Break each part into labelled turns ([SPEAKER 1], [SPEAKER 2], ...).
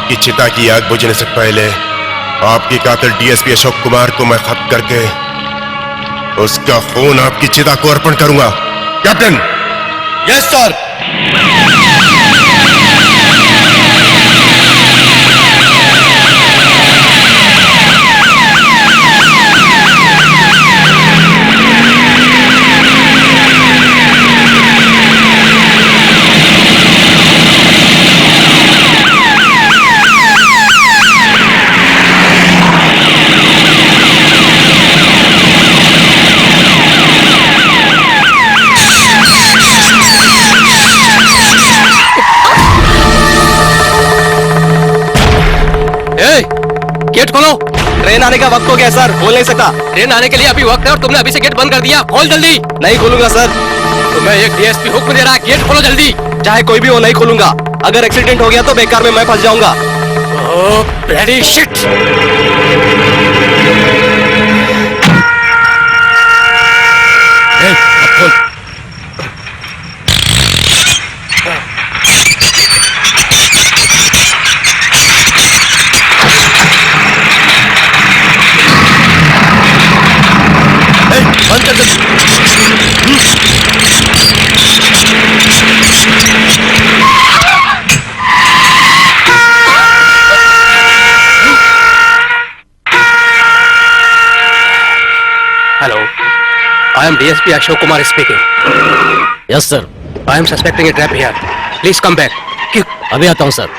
[SPEAKER 1] आपकी चिता की आग बुझने से पहले आपकी कातिल डीएसपी अशोक कुमार को मैं खत्म करके उसका खून आपकी चिता को अर्पण करूंगा। कैप्टन।
[SPEAKER 2] Yes sir.
[SPEAKER 3] गेट खोलो।
[SPEAKER 2] ट्रेन आने का वक्त हो गया सर, खोल नहीं सकता।
[SPEAKER 3] ट्रेन आने के लिए अभी वक्त है और तुमने अभी से गेट बंद कर दिया। खोल जल्दी।
[SPEAKER 2] नहीं खोलूंगा सर।
[SPEAKER 3] तुम्हें एक डीएसपी हुक्म दे रहा है, गेट खोलो जल्दी।
[SPEAKER 2] चाहे कोई भी हो, नहीं खोलूंगा। अगर एक्सीडेंट हो गया तो बेकार में मैं फंस जाऊंगा।
[SPEAKER 3] ओह ब्लडी शिट। खोल।
[SPEAKER 2] बंद कर दे।
[SPEAKER 3] Hello, I am DSP Ashok Kumar speaking.
[SPEAKER 4] Yes sir.
[SPEAKER 3] I am suspecting a trap here. Please come back. Quick.
[SPEAKER 4] अभी आता हूँ सर।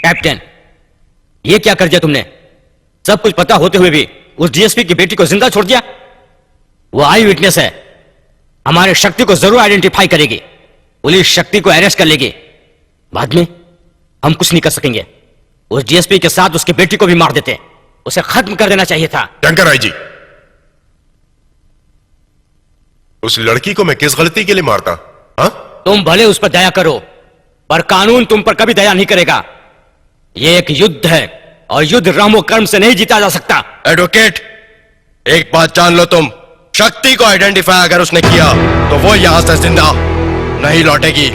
[SPEAKER 4] कैप्टन, ये क्या कर दिया तुमने? सब कुछ पता होते हुए भी उस डीएसपी की बेटी को जिंदा छोड़ दिया। वो आई विटनेस है, हमारे शक्ति को जरूर आइडेंटिफाई करेगी। पुलिस शक्ति को अरेस्ट कर लेगी, बाद में हम कुछ नहीं कर सकेंगे। उस डीएसपी के साथ उसकी बेटी को भी मार देते। उसे खत्म कर देना चाहिए था।
[SPEAKER 1] टंकर आई जी, उस लड़की को मैं किस गलती के लिए मारता? हाँ?
[SPEAKER 4] तुम भले उस पर दया करो, पर कानून तुम पर कभी दया नहीं करेगा। ये एक युद्ध है और युद्ध रहमो कर्म से नहीं जीता जा सकता।
[SPEAKER 2] एडवोकेट, एक बात जान लो, तुम शक्ति को आइडेंटिफाई अगर उसने किया तो वो यहां से जिंदा नहीं लौटेगी।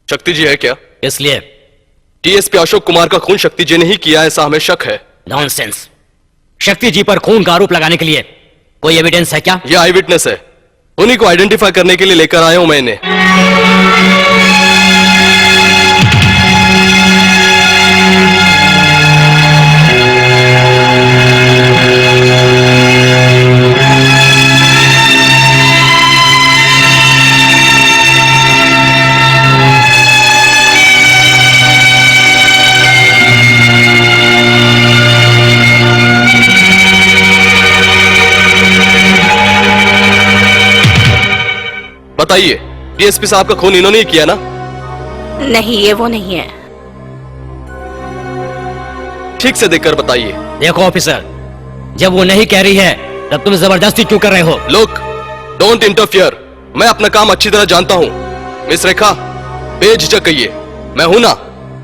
[SPEAKER 2] शक्ति जी है क्या?
[SPEAKER 4] इसलिए
[SPEAKER 2] डीएसपी अशोक कुमार का खून शक्ति जी ने ही किया, ऐसा हमें शक है।
[SPEAKER 4] नॉनसेंस। शक्ति जी पर खून का आरोप लगाने के लिए कोई एविडेंस है क्या?
[SPEAKER 2] ये आई विटनेस है, उन्हीं को आइडेंटिफाई करने के लिए लेकर आया हूं मैंने। बताइए, डीएसपी साहब का खून इन्होंने ही किया ना?
[SPEAKER 5] नहीं, ये वो नहीं है।
[SPEAKER 2] ठीक से देखकर बताइए।
[SPEAKER 4] देखो ऑफिसर, जब वो नहीं कह रही है तब तुम जबरदस्ती क्यों कर रहे हो?
[SPEAKER 2] Look, don't interfere. मैं अपना काम अच्छी तरह जानता हूं। मिस रेखा, बेझिझक कहिए, मैं हूं ना,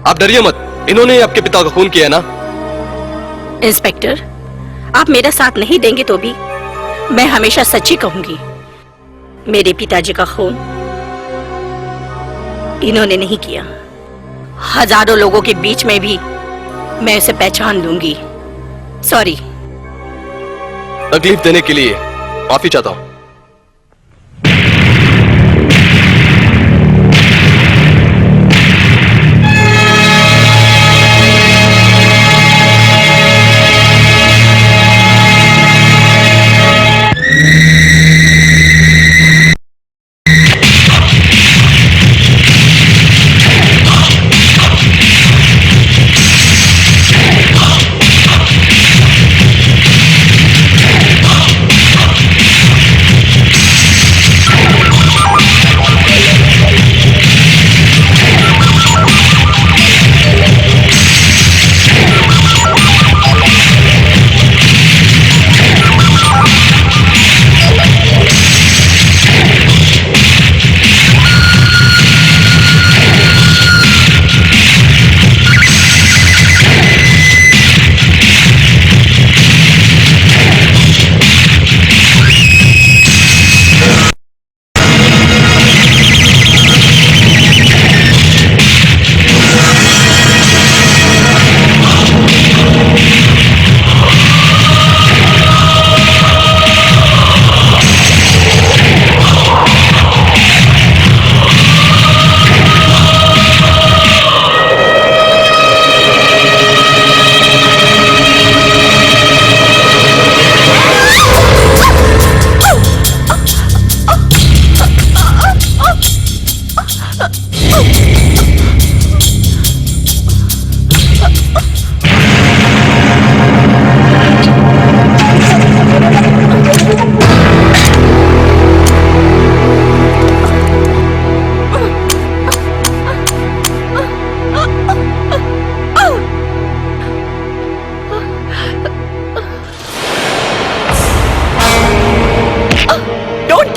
[SPEAKER 2] आप डरिए मत। इन्होंने ही आपके पिता का खून किया ना?
[SPEAKER 5] इंस्पेक्टर, आप मेरा साथ नहीं देंगे तो भी मैं हमेशा सच्ची कहूंगी। मेरे पिताजी का खून इन्होंने नहीं किया। हजारों लोगों के बीच में भी मैं उसे पहचान लूंगी। सॉरी।
[SPEAKER 2] तकलीफ देने के लिए माफी चाहता हूं।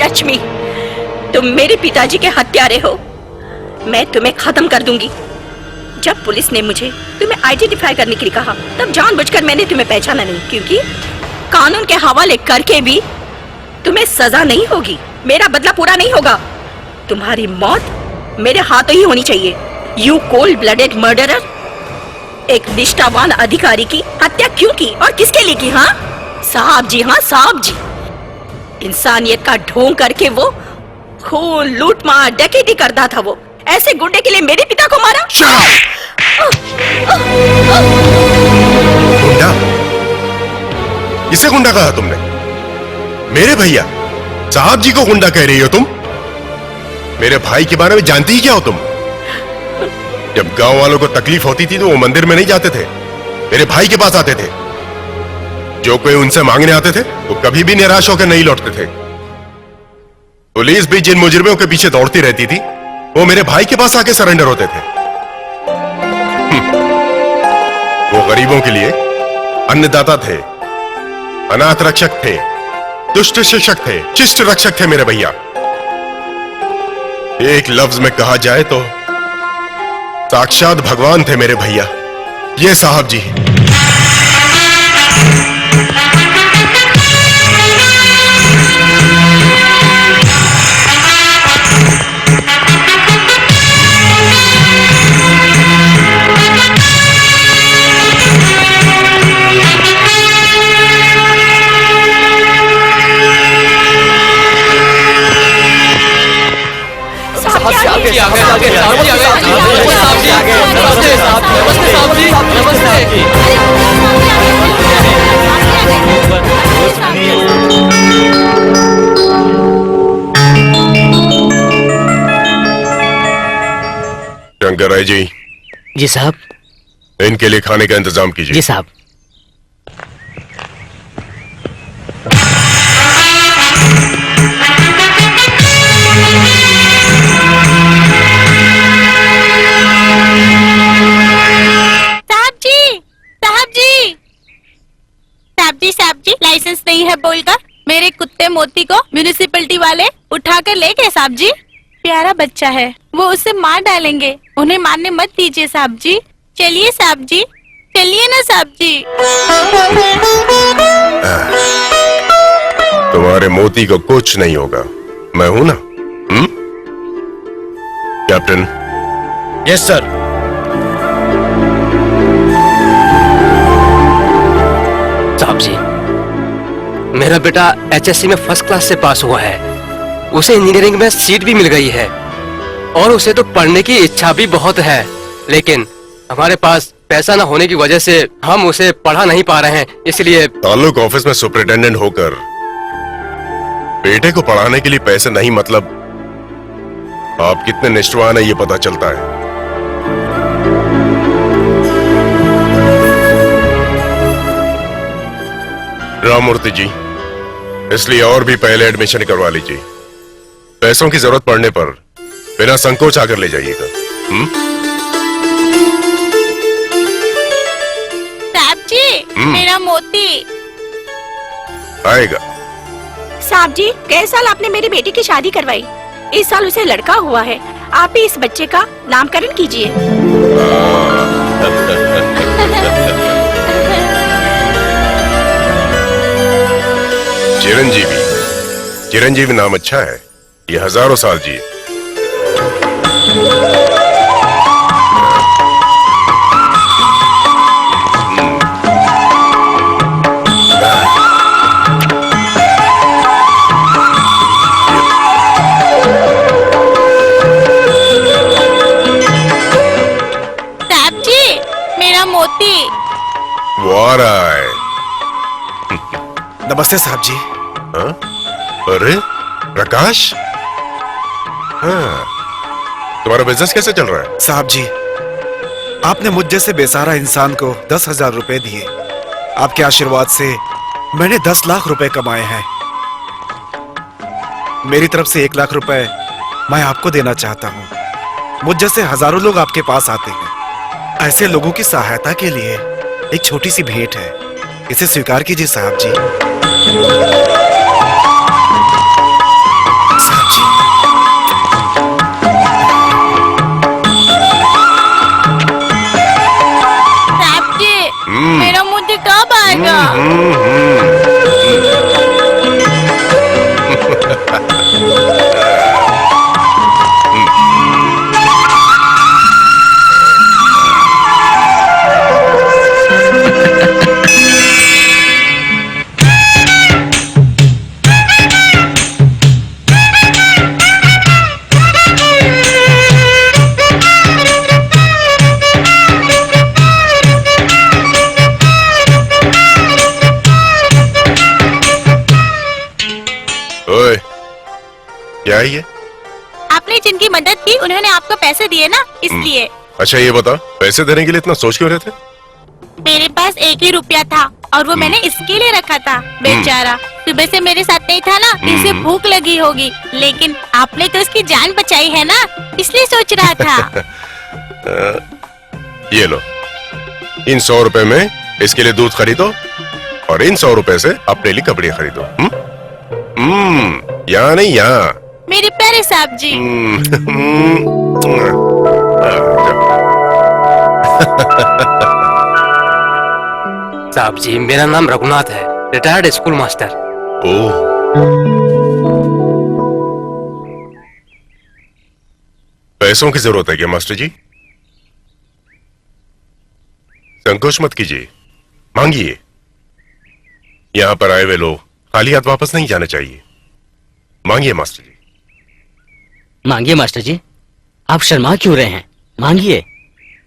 [SPEAKER 5] लक्ष्मी, तुम मेरे पिताजी के हत्यारे हो। मैं तुम्हें खत्म कर दूंगी। जब पुलिस ने मुझे तुम्हें आइडेंटिफाई करने के लिए कहा तब जानबूझकर मैंने तुम्हें पहचाना नहीं, क्योंकि कानून के हवाले करके भी तुम्हें सजा नहीं होगी, मेरा बदला पूरा नहीं होगा। तुम्हारी मौत मेरे हाथों ही होनी चाहिए। You cold blooded murderer. एक निष्ठावान अधिकारी की हत्या क्यों की और किसके लिए की? हाँ साहब जी, हाँ साहब जी। इंसानियत का ढोंग करके वो खून, लूट मार, डकैती करता था। वो ऐसे गुंडे के लिए मेरे पिता को मारा।
[SPEAKER 1] गुंडा? इसे गुंडा कहा तुमने? मेरे भैया साहब जी को गुंडा कह रही हो तुम? मेरे भाई के बारे में जानती ही क्या हो तुम? जब गांव वालों को तकलीफ होती थी तो वो मंदिर में नहीं जाते थे, मेरे भाई के पास आते थे। जो कोई उनसे मांगने आते थे वो कभी भी निराश होकर नहीं लौटते थे। पुलिस भी जिन मुजरिमों के पीछे दौड़ती रहती थी वो मेरे भाई के पास आके सरेंडर होते थे। वो गरीबों के लिए अन्नदाता थे, अनाथ रक्षक थे, दुष्ट शिक्षक थे, शिष्ट रक्षक थे मेरे भैया। एक लफ्ज में कहा जाए तो साक्षात भगवान थे मेरे भैया, ये साहब जी। शंकर राय जी।
[SPEAKER 3] जी साहब।
[SPEAKER 1] इनके लिए खाने का इंतजाम कीजिए।
[SPEAKER 3] जी साहब।
[SPEAKER 6] साहब जी लाइसेंस नहीं है बोलकर मेरे कुत्ते मोती को म्यूनिसिपैलिटी वाले उठाकर ले गए साहब जी। प्यारा बच्चा है, वो उसे मार डालेंगे, उन्हें मारने मत दीजिए साहब जी। चलिए साहब जी, चलिए ना साहब जी।
[SPEAKER 1] तुम्हारे मोती को कुछ नहीं होगा, मैं हूं ना। कैप्टन।
[SPEAKER 4] Yes sir.
[SPEAKER 3] साहब जी, मेरा बेटा HSC में फर्स्ट क्लास से पास हुआ है, उसे इंजीनियरिंग में सीट भी मिल गई है और उसे तो पढ़ने की इच्छा भी बहुत है, लेकिन हमारे पास पैसा न होने की वजह से हम उसे पढ़ा नहीं पा रहे हैं, इसलिए
[SPEAKER 1] ताल्लुक ऑफिस में सुपरिटेंडेंट होकर बेटे को पढ़ाने के लिए पैसे नहीं, मतलब आप कितने निष्ठावान है ये पता चलता है। राममूर्ति जी, इसलिए और भी पहले एडमिशन करवा लीजिए। पैसों की जरूरत पड़ने पर बिना संकोच आकर ले जाइएगा।
[SPEAKER 6] साहब जी, मेरा मोती
[SPEAKER 1] आएगा।
[SPEAKER 5] साहब जी, गए साल आपने मेरी बेटी की शादी करवाई, इस साल उसे लड़का हुआ है, आप ही इस बच्चे का नामकरण कीजिए।
[SPEAKER 1] चिरंजीवी, चिरंजीवी नाम अच्छा है, ये हजारों साल जिए।
[SPEAKER 6] साहब जी, मेरा मोती।
[SPEAKER 1] वो आ रहा है।
[SPEAKER 7] नमस्ते साहब जी।
[SPEAKER 1] हाँ? अरे प्रकाश, हाँ, तुम्हारा बिजनेस कैसे चल रहा है?
[SPEAKER 7] साहब जी, आपने मुझ जैसे बेसहारा इंसान को 10,000 रुपए दिए। आपके आशीर्वाद से मैंने 10 लाख रुपए कमाए हैं। मेरी तरफ से 1 लाख रुपए मैं आपको देना चाहता हूँ। मुझ जैसे हजारों लोग आपके पास आते हैं, ऐसे लोगों की सहायता के लिए एक छोटी सी भेंट है, इसे स्वीकार कीजिए साहब जी। साहब जी,
[SPEAKER 6] साहब जी, मेरा मोती कब आएगा?
[SPEAKER 1] क्या है ये?
[SPEAKER 6] आपने जिनकी मदद की उन्होंने आपको पैसे दिए ना, इसलिए।
[SPEAKER 1] अच्छा ये बता, पैसे देने के लिए इतना सोच क्यों रहे थे?
[SPEAKER 6] मेरे पास 1 ही रुपया था और वो मैंने इसके लिए रखा था। बेचारा सुबह से मेरे साथ नहीं था ना, इसे भूख लगी होगी, लेकिन आपने तो उसकी जान बचाई है ना, इसलिए सोच रहा था।
[SPEAKER 1] ये लो, इन 100 रुपए में इसके लिए दूध खरीदो और इन 100 रुपए से अपने लिए कपड़े खरीदो। यहाँ नहीं, यहाँ।
[SPEAKER 6] मेरे प्यारे साहब जी।
[SPEAKER 3] साहब जी, मेरा नाम रघुनाथ है, रिटायर्ड स्कूल मास्टर।
[SPEAKER 1] ओह, पैसों की जरूरत है क्या मास्टर जी? संकोच मत कीजिए, मांगिए। यहां पर आए हुए लोग खाली हाथ वापस नहीं जाने चाहिए। मांगिए मास्टर जी।
[SPEAKER 4] मांगिए मास्टर जी, आप शर्मा क्यों रहे हैं? मांगिए।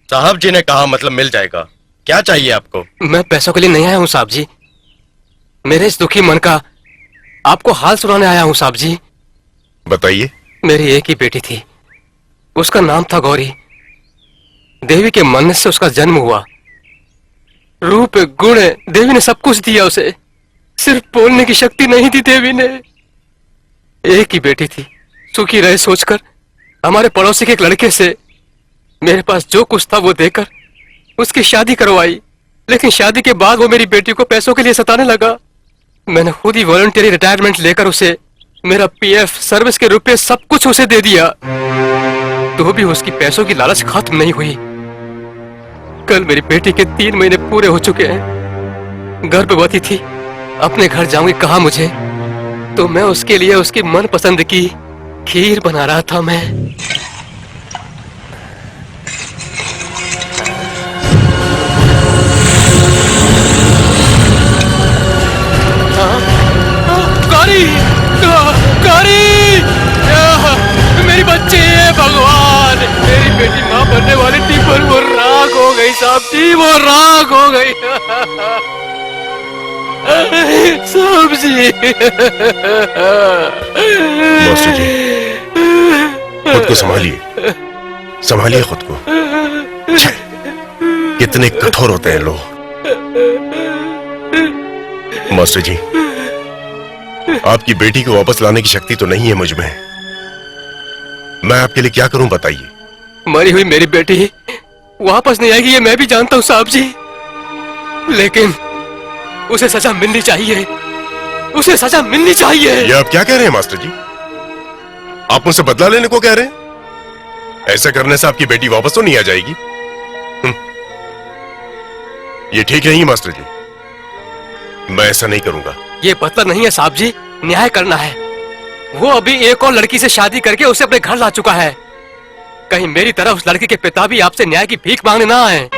[SPEAKER 2] साहब जी ने कहा मतलब मिल जाएगा। क्या चाहिए आपको?
[SPEAKER 3] मैं पैसों के लिए नहीं आया हूँ साहब जी, मेरे इस दुखी मन का आपको हाल सुनाने आया हूँ साहब जी।
[SPEAKER 1] बताइए।
[SPEAKER 3] मेरी एक ही बेटी थी, उसका नाम था गौरी। देवी के मन से उसका जन्म हुआ। रूप गुण देवी ने सब कुछ दिया उसे, सिर्फ बोलने की शक्ति नहीं दी देवी ने। एक ही बेटी थी, सुखी रहे सोचकर हमारे पड़ोसी के एक लड़के से मेरे पास जो कुछ था वो देकर उसकी शादी करवाई। लेकिन शादी के बाद वो मेरी बेटी को पैसों के लिए सताने लगा। मैंने खुद ही वॉलंटियरी रिटायरमेंट लेकर उसे मेरा पीएफ, सर्विस के रुपए सब कुछ उसे दे दिया, तो भी उसकी पैसों की लालच खत्म नहीं हुई। कल मेरी बेटी के 3 महीने पूरे हो चुके हैं, गर्भवती थी। अपने घर जाऊंगी कहा मुझे, तो मैं उसके लिए उसकी मनपसंद की खीर बना रहा था। मैं गौरी, गौरी, मेरी बच्ची है भगवान, मेरी बेटी माँ बनने वाली थी पर वो राख हो गई साहब जी, वो राख हो गई साहब जी।
[SPEAKER 1] मास्टर जी, खुद को संभालिए, संभालिए खुद को। छे, कितने कठोर होते हैं लोग। मास्टर जी, आपकी बेटी को वापस लाने की शक्ति तो नहीं है मुझ में। मैं आपके लिए क्या करूं बताइए।
[SPEAKER 3] मरी हुई मेरी बेटी वापस नहीं आएगी ये मैं भी जानता हूँ साहब जी, लेकिन उसे सजा मिलनी चाहिए, उसे सजा मिलनी चाहिए।
[SPEAKER 1] ये आप क्या कह रहे हैं मास्टर जी? आप मुझसे बदला लेने को कह रहे हैं? ऐसा करने से आपकी बेटी वापस तो नहीं आ जाएगी। ये ठीक नहीं मास्टर जी, मैं ऐसा नहीं करूंगा।
[SPEAKER 3] ये बदला नहीं है साहब जी, न्याय करना है। वो अभी एक और लड़की से शादी करके उसे अपने घर ला चुका है। कहीं मेरी तरह उस लड़की के पिता भी आपसे न्याय की भीख मांगने ना आए।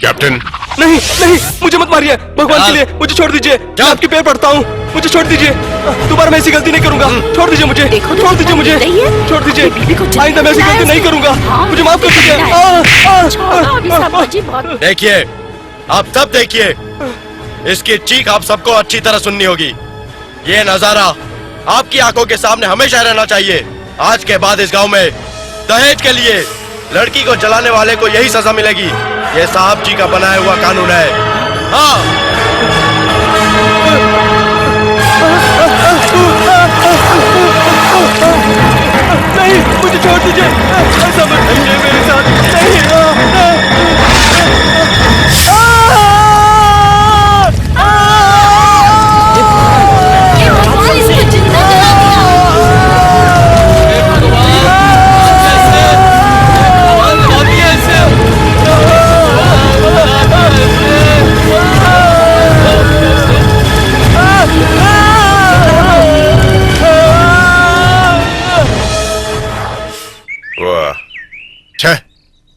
[SPEAKER 1] कैप्टन,
[SPEAKER 3] नहीं नहीं, मुझे मत मारिए, भगवान के लिए मुझे छोड़ दीजिए, मैं आपके पैर पड़ता हूँ, मुझे छोड़ दीजिए। दोबारा मैं ऐसी गलती नहीं करूंगा, छोड़ दीजिए मुझे,
[SPEAKER 5] देखो,
[SPEAKER 3] छोड़ दीजिए मुझे, छोड़ दीजिए। आइंदा मैं ऐसी गलती नहीं करूंगा, मुझे माफ कर दीजिए।
[SPEAKER 2] देखिए, आप सब देखिए, इसकी चीख आप सबको अच्छी तरह सुननी होगी। ये नजारा आपकी आंखों के सामने हमेशा रहना चाहिए। आज के बाद इस गांव में दहेज के लिए लड़की को जलाने वाले को यही सजा मिलेगी। ये साहब जी का बनाया हुआ कानून है। हाँ।
[SPEAKER 3] नहीं, मुझे छोड़ दीजिए, ऐसा मत करिए मेरे साथ।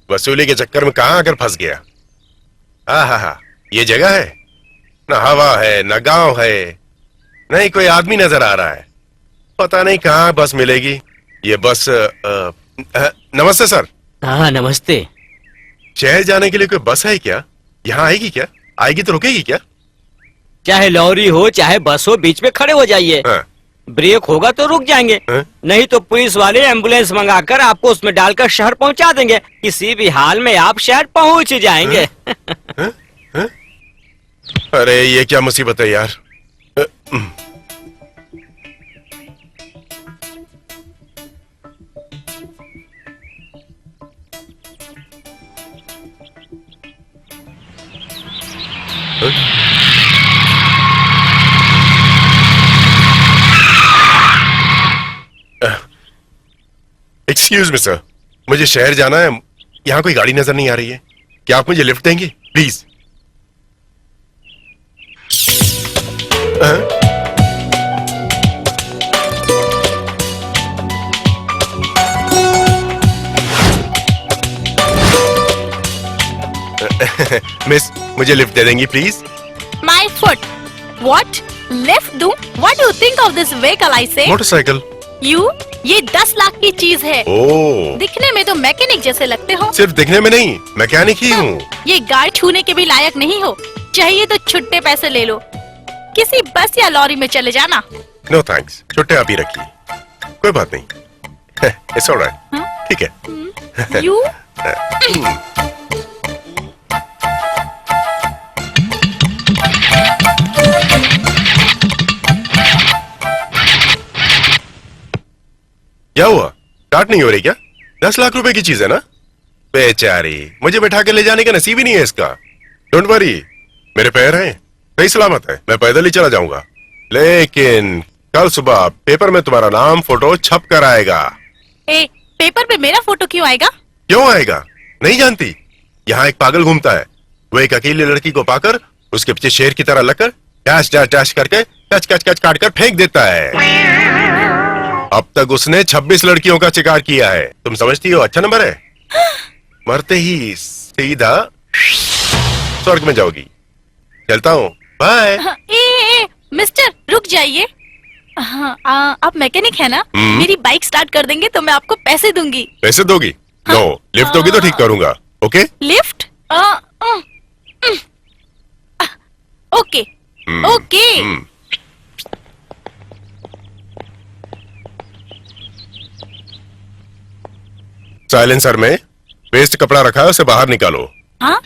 [SPEAKER 1] वसूली के चक्कर में कहां आकर फंस गया। हा, ये जगह है ना, हवा है ना गांव है, नहीं कोई आदमी नजर आ रहा है। पता नहीं कहां बस मिलेगी। ये बस नमस्ते सर।
[SPEAKER 4] हाँ नमस्ते।
[SPEAKER 1] शहर जाने के लिए कोई बस है क्या? यहाँ आएगी क्या? आएगी तो रुकेगी क्या?
[SPEAKER 4] चाहे लॉरी हो चाहे बस हो, बीच में खड़े हो जाइए।
[SPEAKER 1] हाँ।
[SPEAKER 4] ब्रेक होगा तो रुक जाएंगे,
[SPEAKER 1] हाँ?
[SPEAKER 4] नहीं तो पुलिस वाले एम्बुलेंस मंगाकर आपको उसमें डालकर शहर पहुंचा देंगे। किसी भी हाल में आप शहर पहुंच जाएंगे।
[SPEAKER 1] हाँ? हाँ? अरे ये क्या मुसीबत है यार। एक्सक्यूज मी सर, मुझे शहर जाना है। यहाँ कोई गाड़ी नजर नहीं आ रही है, क्या आप मुझे लिफ्ट देंगे प्लीज? मिस, मुझे लिफ्ट दे देंगी please?
[SPEAKER 6] My foot. What? Lift दूं? What do you think of this vehicle? I say.
[SPEAKER 1] Motorcycle.
[SPEAKER 6] You? ये 10 लाख की चीज है।
[SPEAKER 1] ओह,
[SPEAKER 6] दिखने में तो मैकेनिक जैसे लगते हो।
[SPEAKER 1] सिर्फ दिखने में नहीं, मैकेनिक ही हूँ।
[SPEAKER 6] ये गाड़ी छूने के भी लायक नहीं हो। चाहिए तो छुट्टे पैसे ले लो, किसी बस या लॉरी में चले जाना।
[SPEAKER 1] नो थैंक्स, छुट्टे आप ही रखिए, कोई बात नहीं। इट्स ऑलराइट, ठीक है।
[SPEAKER 6] You?
[SPEAKER 1] क्या हुआ? स्टार्ट नहीं हो रही क्या? 10 लाख रुपए की चीज है ना? बेचारी, मुझे बैठा के ले जाने का नसीब ही नहीं है इसका। डोंट वरी, मेरे पैर हैं, सही सलामत है, मैं पैदल ही चला जाऊंगा। लेकिन कल सुबह पेपर में तुम्हारा नाम फोटो छप कर आएगा।
[SPEAKER 6] ए, पेपर पे मेरा फोटो क्यों आएगा?
[SPEAKER 1] क्यों आएगा? नहीं जानती? यहाँ एक पागल घूमता है, वो एक अकेली लड़की को पाकर उसके पीछे शेर की तरह लगकर डैश डैश डैश करके कच कच कच काट कर फेंक देता है। अब तक उसने 26 लड़कियों का शिकार किया है। तुम समझती हो अच्छा नंबर है? मरते ही सीधा स्वर्ग में जाओगी। चलता हूँ, बाय।
[SPEAKER 6] ए, मिस्टर रुक जाइए। हाँ, आप मैकेनिक है ना? मेरी बाइक स्टार्ट कर देंगे तो मैं आपको पैसे दूंगी।
[SPEAKER 1] पैसे दोगी? नो, लिफ्ट दोगी तो ठीक करूंगा। Okay?
[SPEAKER 6] Lift? Okay okay.
[SPEAKER 1] Silencer में वेस्ट कपड़ा रखा है, उसे बाहर निकालो।
[SPEAKER 6] हाँ?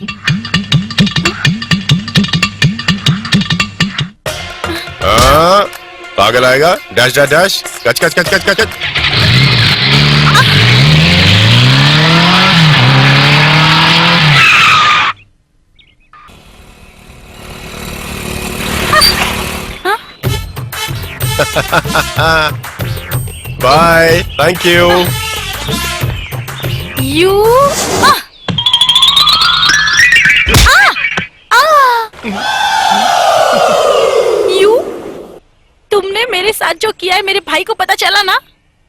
[SPEAKER 1] पागल आएगा, डैश डैश डैश, कच कच कच कच कच कच। Bye, thank you.
[SPEAKER 6] You? You? तुमने मेरे साथ जो किया है मेरे भाई को पता चला ना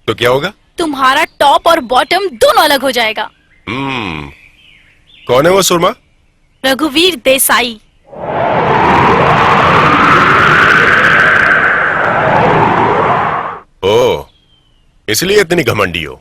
[SPEAKER 1] तो क्या होगा?
[SPEAKER 6] तुम्हारा टॉप और बॉटम दोनों अलग हो जाएगा।
[SPEAKER 1] कौन है वो सुरमा?
[SPEAKER 6] रघुवीर देसाई।
[SPEAKER 1] ओ, इसलिए इतनी घमंडी हो।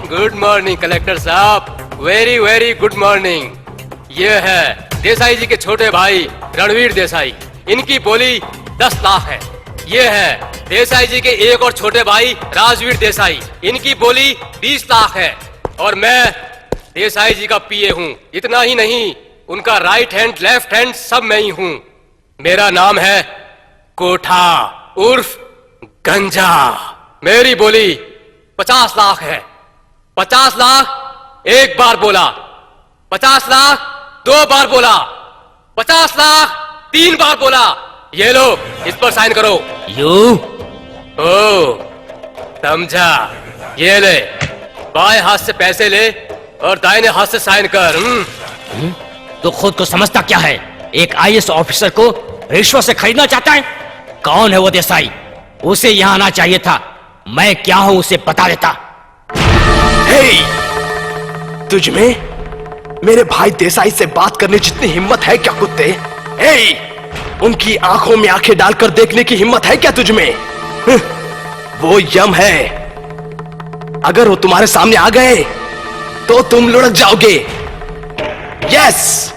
[SPEAKER 3] गुड मॉर्निंग कलेक्टर साहब, वेरी वेरी गुड मॉर्निंग। ये है देसाई जी के छोटे भाई रणवीर देसाई, इनकी बोली 10 लाख है। ये है देसाई जी के एक और छोटे भाई राजवीर देसाई, इनकी बोली 20 लाख है। और मैं देसाई जी का पीए हूँ। इतना ही नहीं, उनका राइट हैंड लेफ्ट हैंड सब मैं ही हूँ। मेरा नाम है कोठा उर्फ गंजा। मेरी बोली 50 लाख है। 50 लाख एक बार बोला, 50 लाख 2 बार बोला, 50 लाख 3 बार बोला। ये लो, इस पर साइन करो।
[SPEAKER 4] यू?
[SPEAKER 3] ओ, समझा। ये ले, बाएं हाथ से पैसे ले और दाहिने हाथ से साइन कर।
[SPEAKER 4] तो खुद को समझता क्या है? एक आईएएस ऑफिसर को रिश्वत से खरीदना चाहता है? कौन है वो देसाई? उसे यहाँ आना चाहिए था। मैं क्या हूँ उसे बता देता।
[SPEAKER 8] हे, तुझ में मेरे भाई देसाई से बात करने जितनी हिम्मत है क्या कुत्ते? हे, उनकी आंखों में आंखें डालकर देखने की हिम्मत है क्या तुझ में? वो यम है। अगर वो तुम्हारे सामने आ गए तो तुम लुढ़क जाओगे। यस।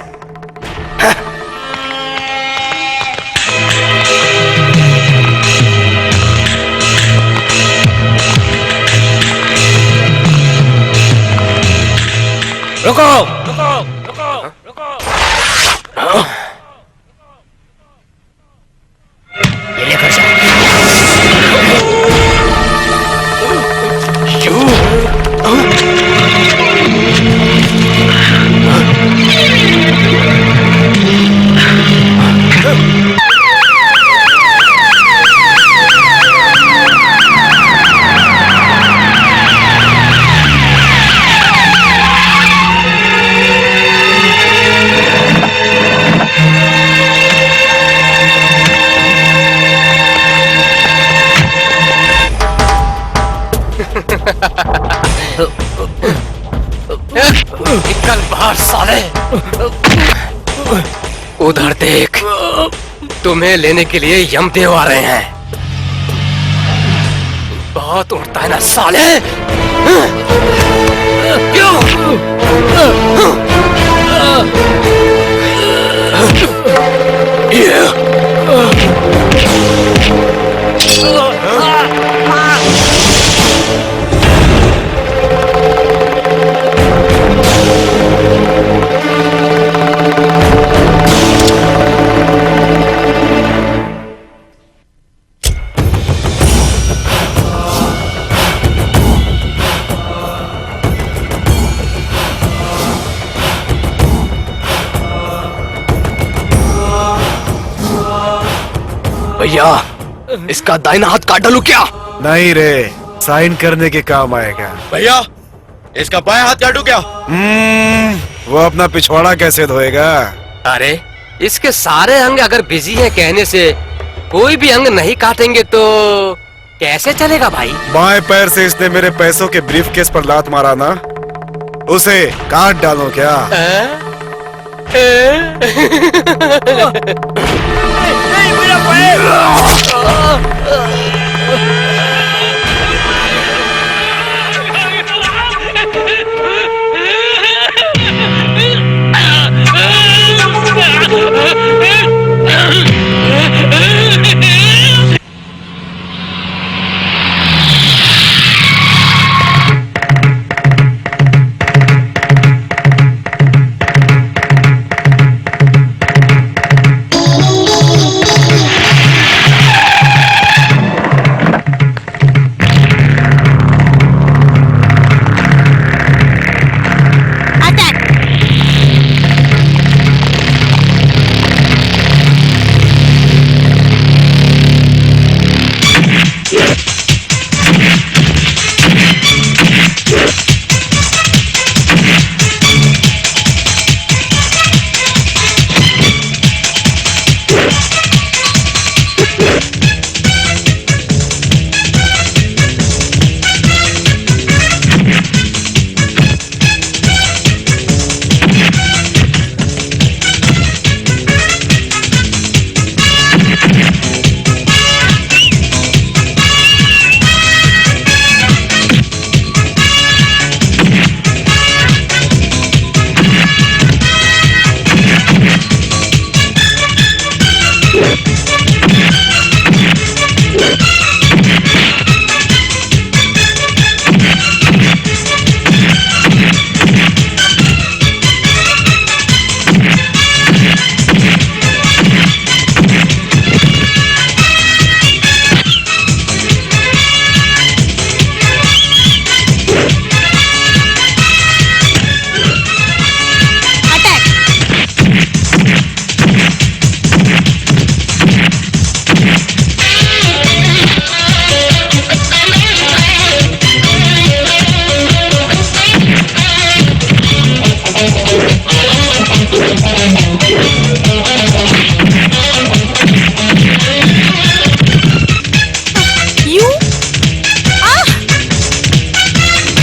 [SPEAKER 4] रुको। ये लेकर जाओ।
[SPEAKER 3] निकल बाहर साले। उधर देख, तुम्हें लेने के लिए यमदेव आ रहे हैं। बहुत उड़ता है ना साले।
[SPEAKER 8] भैया, इसका दाहिना हाथ काट डालू क्या?
[SPEAKER 7] नहीं रे, साइन करने के काम आएगा।
[SPEAKER 2] भैया, इसका बाएं हाथ काटू क्या?
[SPEAKER 7] वो अपना पिछवाड़ा कैसे धोएगा?
[SPEAKER 3] अरे, इसके सारे अंग अगर बिजी हैं कहने से कोई भी अंग नहीं काटेंगे तो कैसे चलेगा भाई?
[SPEAKER 7] बाएं पैर से इसने मेरे पैसों के ब्रीफकेस पर लात मारा ना, उसे काट डालो क्या?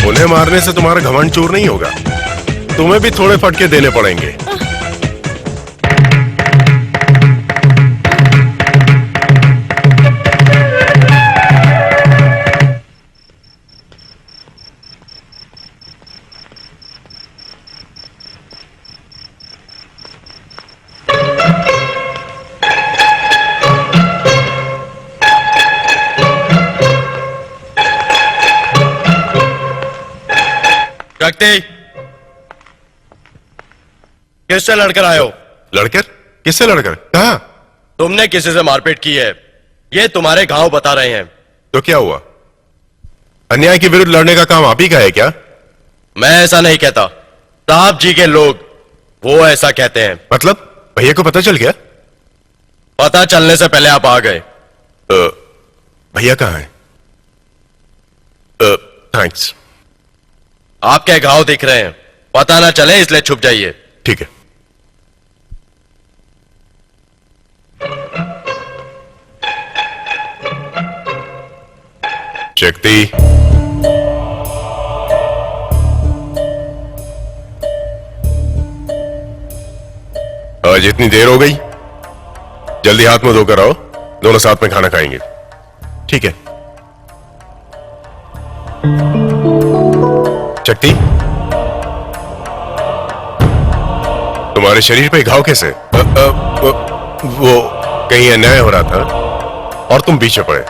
[SPEAKER 1] उन्हें मारने से तुम्हारा घमंड चूर नहीं होगा, तुम्हें भी थोड़े फटके देने पड़ेंगे।
[SPEAKER 2] शक्ति, किससे लड़कर आए हो?
[SPEAKER 1] लड़कर? किससे लड़कर? कहा?
[SPEAKER 2] तुमने किसी से मारपीट की है, ये तुम्हारे घाव बता रहे हैं।
[SPEAKER 1] तो क्या हुआ? अन्याय के विरुद्ध लड़ने का काम आप ही का है क्या?
[SPEAKER 2] मैं ऐसा नहीं कहता, साहब जी के लोग वो ऐसा कहते हैं।
[SPEAKER 1] मतलब भैया को पता चल गया?
[SPEAKER 2] पता चलने से पहले आप आ गए।
[SPEAKER 1] भैया कहाँ है? थैंक्स।
[SPEAKER 2] आपके घाव दिख रहे हैं, पता ना चले इसलिए छुप जाइए।
[SPEAKER 1] ठीक है। शक्ति, आज इतनी देर हो गई, जल्दी हाथ मुंह धोकर आओ, दोनों साथ में खाना खाएंगे। ठीक है। शक्ति, तुम्हारे शरीर पे घाव कैसे? वो कहीं अन्याय हो रहा था और तुम पीछे पड़े।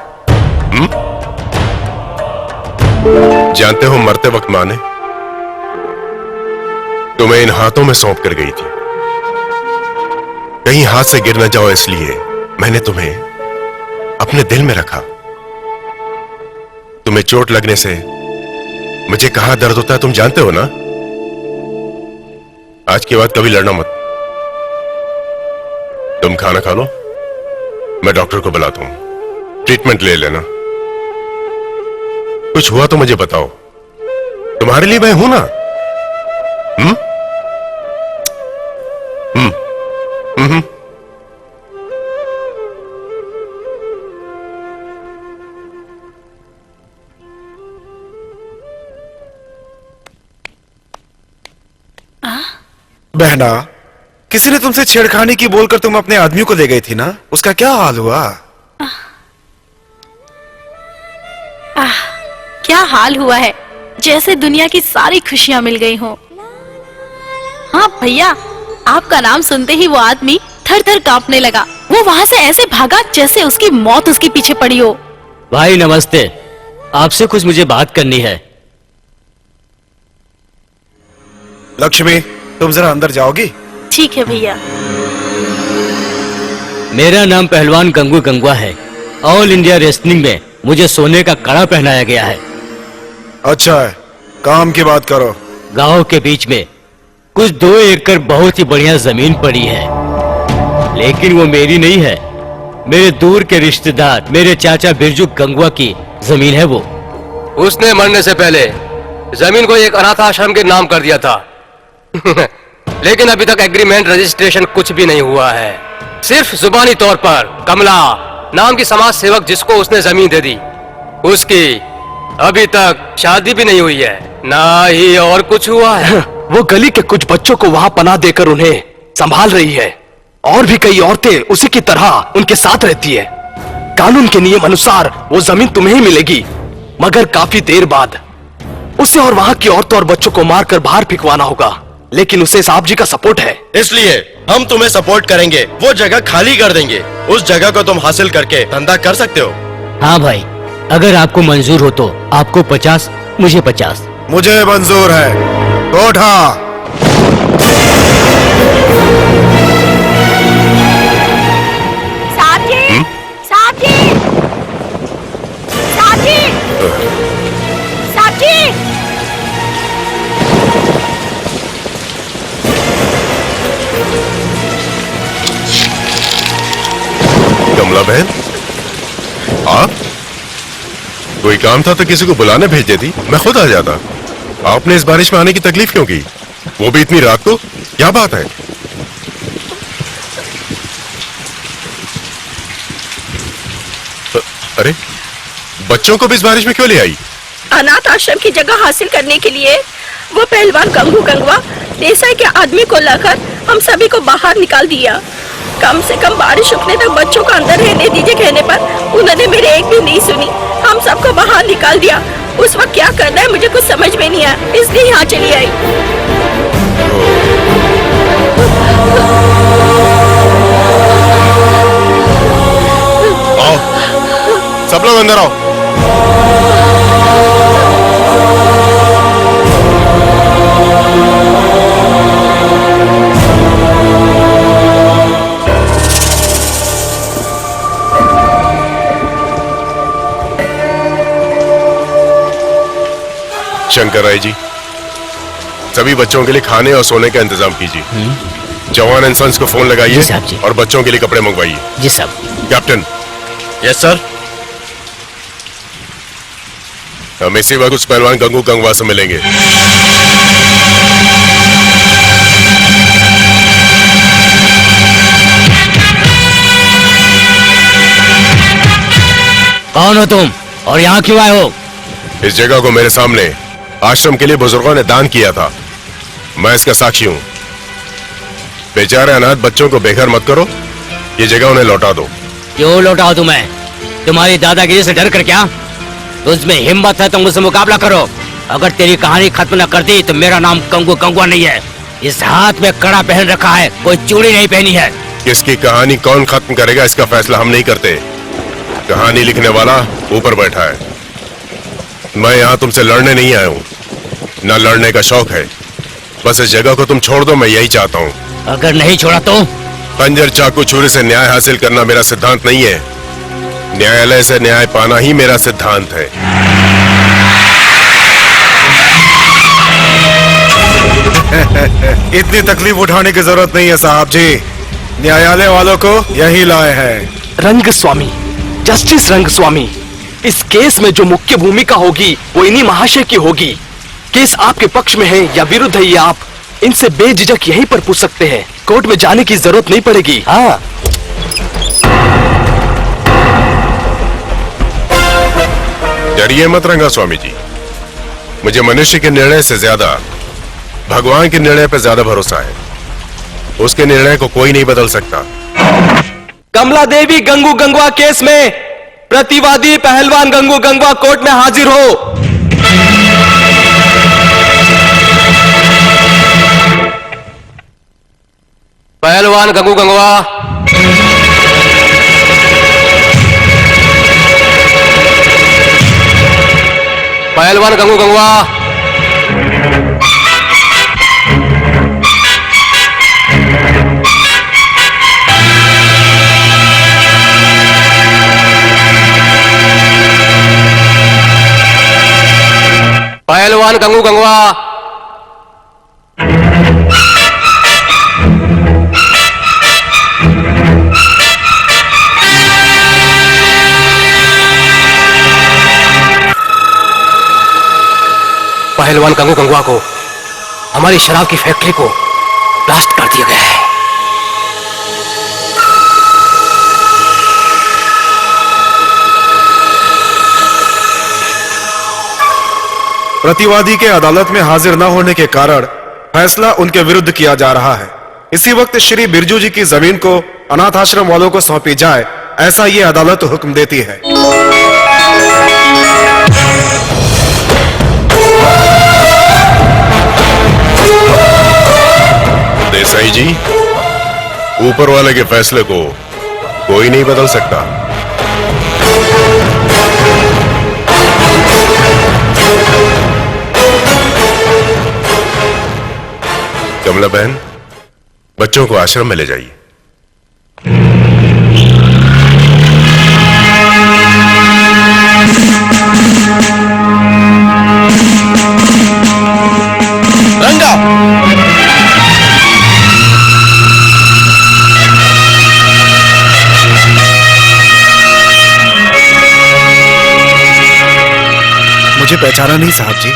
[SPEAKER 1] जानते हो, मरते वक्त मां ने तुम्हें इन हाथों में सौंप कर गई थी। कहीं हाथ से गिर न जाओ, इसलिए मैंने तुम्हें अपने दिल में रखा। तुम्हें चोट लगने से मुझे कहां दर्द होता है तुम जानते हो ना? आज के बाद कभी लड़ना मत। तुम खाना खा लो, मैं डॉक्टर को बुलाता हूं, ट्रीटमेंट ले लेना। कुछ हुआ तो मुझे बताओ, तुम्हारे लिए मैं हूं ना।
[SPEAKER 7] बहना, किसी ने तुमसे छेड़खानी की बोलकर तुम अपने आदमी को ले गई थी ना, उसका क्या हाल हुआ?
[SPEAKER 6] क्या हाल हुआ है, जैसे दुनिया की सारी खुशियां मिल गई हों। हाँ भैया, आपका नाम सुनते ही वो आदमी थर थर कांपने लगा। वो वहाँ से ऐसे भागा जैसे उसकी मौत उसके पीछे पड़ी हो।
[SPEAKER 4] भाई नमस्ते, आपसे कुछ मुझे बात करनी है।
[SPEAKER 7] लक्ष्मी, तुम जरा अंदर जाओगी?
[SPEAKER 6] ठीक है भैया।
[SPEAKER 4] मेरा नाम पहलवान गंगू गंगवा है। ऑल इंडिया रेसलिंग में मुझे सोने का कड़ा पहनाया गया है।
[SPEAKER 7] अच्छा है, काम की बात करो।
[SPEAKER 4] गांव के बीच में कुछ 2 एकड़ बहुत ही बढ़िया जमीन पड़ी है, लेकिन वो मेरी नहीं है। मेरे दूर के रिश्तेदार मेरे चाचा बिरजू गंगवा की जमीन है वो।
[SPEAKER 3] उसने मरने से पहले जमीन को एक अनाथ आश्रम के नाम कर दिया था। लेकिन अभी तक एग्रीमेंट रजिस्ट्रेशन कुछ भी नहीं हुआ है। सिर्फ जुबानी तौर पर कमला नाम की समाज सेवक जिसको उसने जमीन दे दी, उसकी अभी तक शादी भी नहीं हुई है, ना ही और कुछ हुआ है।
[SPEAKER 8] वो गली के कुछ बच्चों को वहां पनाह देकर उन्हें संभाल रही है, और भी कई औरतें उसी की तरह उनके साथ रहती है। कानून के नियम अनुसार वो जमीन तुम्हें ही मिलेगी, मगर काफी देर बाद उसे और वहां की औरतों और बच्चों को मारकर बाहर फेंकवाना होगा। लेकिन उसे साहब जी का सपोर्ट है,
[SPEAKER 2] इसलिए हम तुम्हें सपोर्ट करेंगे। वो जगह खाली कर देंगे, उस जगह को तुम हासिल करके धंधा कर सकते हो।
[SPEAKER 4] हाँ भाई, अगर आपको मंजूर हो तो आपको 50, मुझे 50।
[SPEAKER 7] मुझे मंजूर है। कोठा
[SPEAKER 5] साहब जी, साहब जी, साहब जी, साहब जी।
[SPEAKER 1] कमला बहन, आप? कोई काम था तो किसी को बुलाने भेज देती, मैं खुद आ जाता। आपने इस बारिश में आने की तकलीफ क्यों की, वो भी इतनी रात को? क्या बात है? अरे, बच्चों को भी इस बारिश में क्यों ले आई?
[SPEAKER 5] अनाथ आश्रम की जगह हासिल करने के लिए वो पहलवान गंगू गंगवा देसाई के आदमी को लाकर हम सभी को बाहर निकाल दिया। कम से कम बारिश रुकने तक बच्चों को अंदर रहने दीजिए कहने पर उन्होंने मेरी एक भी नहीं सुनी, हम सबको बाहर निकाल दिया। उस वक्त क्या करना है मुझे कुछ समझ में नहीं आया, इसलिए यहाँ चली आई।
[SPEAKER 1] आओ, सब लोग अंदर आओ। शंकर राय जी, सभी बच्चों के लिए खाने और सोने का इंतजाम कीजिए। जवान एंड सन्स को फोन लगाइए
[SPEAKER 4] जी साहब जी।
[SPEAKER 1] और बच्चों के लिए कपड़े मंगवाइए।
[SPEAKER 4] जी साहब।
[SPEAKER 1] Captain,
[SPEAKER 2] yes sir.
[SPEAKER 1] हम इसी वक्त उस पहलवान गंगू गंगवा से मिलेंगे।
[SPEAKER 4] कौन हो तुम और यहाँ क्यों आए हो?
[SPEAKER 1] इस जगह को मेरे सामने आश्रम के लिए बुजुर्गों ने दान किया था, मैं इसका साक्षी हूं। बेचारे अनाथ बच्चों को बेघर मत करो, ये जगह उन्हें लौटा दो।
[SPEAKER 4] क्यों लौटाओ तुम्हें? तुम्हारी दादागिरी से डर कर क्या? तुझमें हिम्मत है तो मुझसे मुकाबला करो। अगर तेरी कहानी खत्म न कर दी तो मेरा नाम कंगू कंगुआ नहीं है। इस हाथ में कड़ा पहन रखा है, कोई चूड़ी नहीं पहनी है।
[SPEAKER 1] किसकी कहानी कौन खत्म करेगा इसका फैसला हम नहीं करते। कहानी लिखने वाला ऊपर बैठा है। मैं यहाँ तुमसे लड़ने नहीं आया हूँ, न लड़ने का शौक है। बस इस जगह को तुम छोड़ दो, मैं यही चाहता हूँ।
[SPEAKER 4] अगर नहीं छोड़ा तो?
[SPEAKER 1] खंजर चाकू छुरी से न्याय हासिल करना मेरा सिद्धांत नहीं है, न्यायालय से न्याय पाना ही मेरा सिद्धांत है।
[SPEAKER 7] इतनी तकलीफ उठाने की जरूरत नहीं है साहब जी, न्यायालय वालों को यही लाए हैं।
[SPEAKER 8] रंगस्वामी, जस्टिस रंगस्वामी, इस केस में जो मुख्य भूमिका होगी वो इन्हीं महाशय की होगी। केस आपके पक्ष में है या विरुद्ध है, ये आप इनसे बेझिझक यहीं पर पूछ सकते हैं। कोर्ट में जाने की जरूरत नहीं पड़ेगी। हाँ,
[SPEAKER 1] डरिए मत रंगा स्वामी जी, मुझे मनुष्य के निर्णय से ज्यादा भगवान के निर्णय पर ज्यादा भरोसा है। उसके निर्णय को कोई नहीं बदल सकता।
[SPEAKER 8] कमला देवी गंगू गंगवा केस में प्रतिवादी पहलवान गंगू गंगवा कोर्ट में हाजिर हो। पहलवान गंगू गंगवा, पहलवान गंगू गंगवा, पहलवान गंगू गंगवा, पहलवान गंगू गंगवा को हमारी शराब की फैक्ट्री को ब्लास्ट कर दिया गया है।
[SPEAKER 7] प्रतिवादी के अदालत में हाजिर न होने के कारण फैसला उनके विरुद्ध किया जा रहा है। इसी वक्त श्री बिरजू जी की जमीन को अनाथ आश्रम वालों को सौंपी जाए, ऐसा ये अदालत हुक्म देती है।
[SPEAKER 1] देसाई जी, ऊपर वाले के फैसले को कोई नहीं बदल सकता। कमला बहन, बच्चों को आश्रम में ले जाइए।
[SPEAKER 2] रंगा,
[SPEAKER 7] मुझे पहचाना नहीं साहब जी?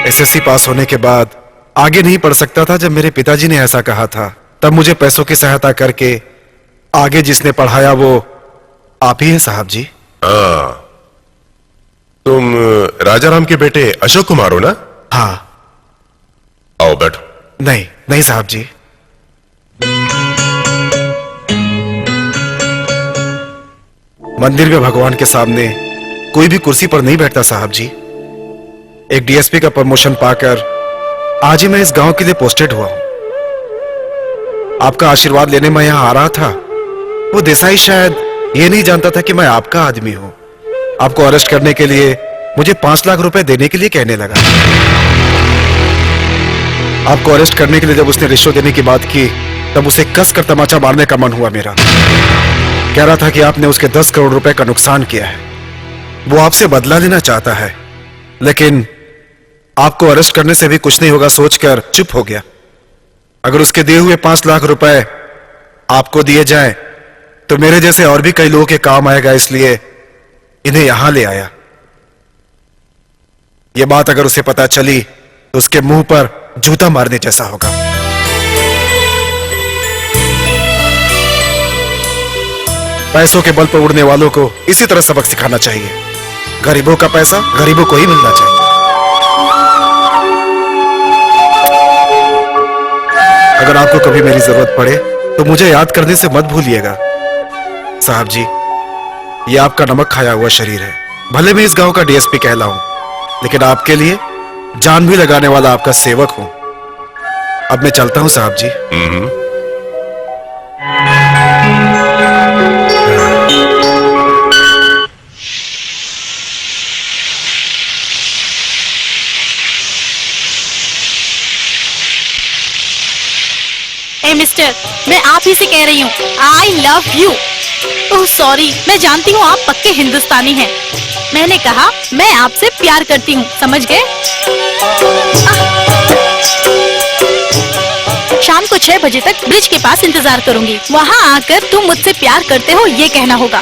[SPEAKER 7] एसएससी पास होने के बाद आगे नहीं पढ़ सकता था। जब मेरे पिताजी ने ऐसा कहा था, तब मुझे पैसों की सहायता करके आगे जिसने पढ़ाया वो आप ही है साहब जी।
[SPEAKER 1] हाँ, तुम राजाराम के बेटे अशोक कुमार हो ना?
[SPEAKER 7] हाँ।
[SPEAKER 1] आओ बैठो।
[SPEAKER 7] नहीं नहीं साहब जी, मंदिर में भगवान के सामने कोई भी कुर्सी पर नहीं बैठता साहब जी। एक डीएसपी का प्रमोशन पाकर आज ही मैं इस गांव के लिए पोस्टेड हुआ हूं। आपका आशीर्वाद लेने मैं यहां आ रहा था। वो देसाई शायद ये नहीं जानता था कि मैं आपका आदमी हूं। आपको अरेस्ट करने के लिए मुझे 5 लाख रुपए देने के लिए कहने लगा। आपको अरेस्ट करने के लिए जब उसने रिश्वत देने की बात की, तब उसे कसकर तमाचा मारने का मन हुआ मेरा। कह रहा था कि आपने उसके 10 करोड़ रुपए का नुकसान किया है। वो आपसे बदला लेना चाहता है, लेकिन आपको अरेस्ट करने से भी कुछ नहीं होगा सोचकर चुप हो गया। अगर उसके दिए हुए 5 लाख रुपए आपको दिए जाएं, तो मेरे जैसे और भी कई लोगों के काम आएगा, इसलिए इन्हें यहां ले आया। यह बात अगर उसे पता चली तो उसके मुंह पर जूता मारने जैसा होगा। पैसों के बल पर उड़ने वालों को इसी तरह सबक सिखाना चाहिए। गरीबों का पैसा गरीबों को ही मिलना चाहिए। अगर आपको कभी मेरी जरूरत पड़े तो मुझे याद करने से मत भूलिएगा। साहब जी, ये आपका नमक खाया हुआ शरीर है। भले मैं इस गांव का डीएसपी कहलाऊं, लेकिन आपके लिए जान भी लगाने वाला आपका सेवक हूं। अब मैं चलता हूं साहब जी।
[SPEAKER 6] ए मिस्टर, मैं आप ही से कह रही हूँ, I love you. Oh sorry, मैं जानती हूँ आप पक्के हिंदुस्तानी हैं। मैंने कहा मैं आपसे प्यार करती हूँ, समझ गए? शाम को 6 बजे तक ब्रिज के पास इंतजार करूंगी। वहाँ आकर तुम मुझसे प्यार करते हो ये कहना होगा।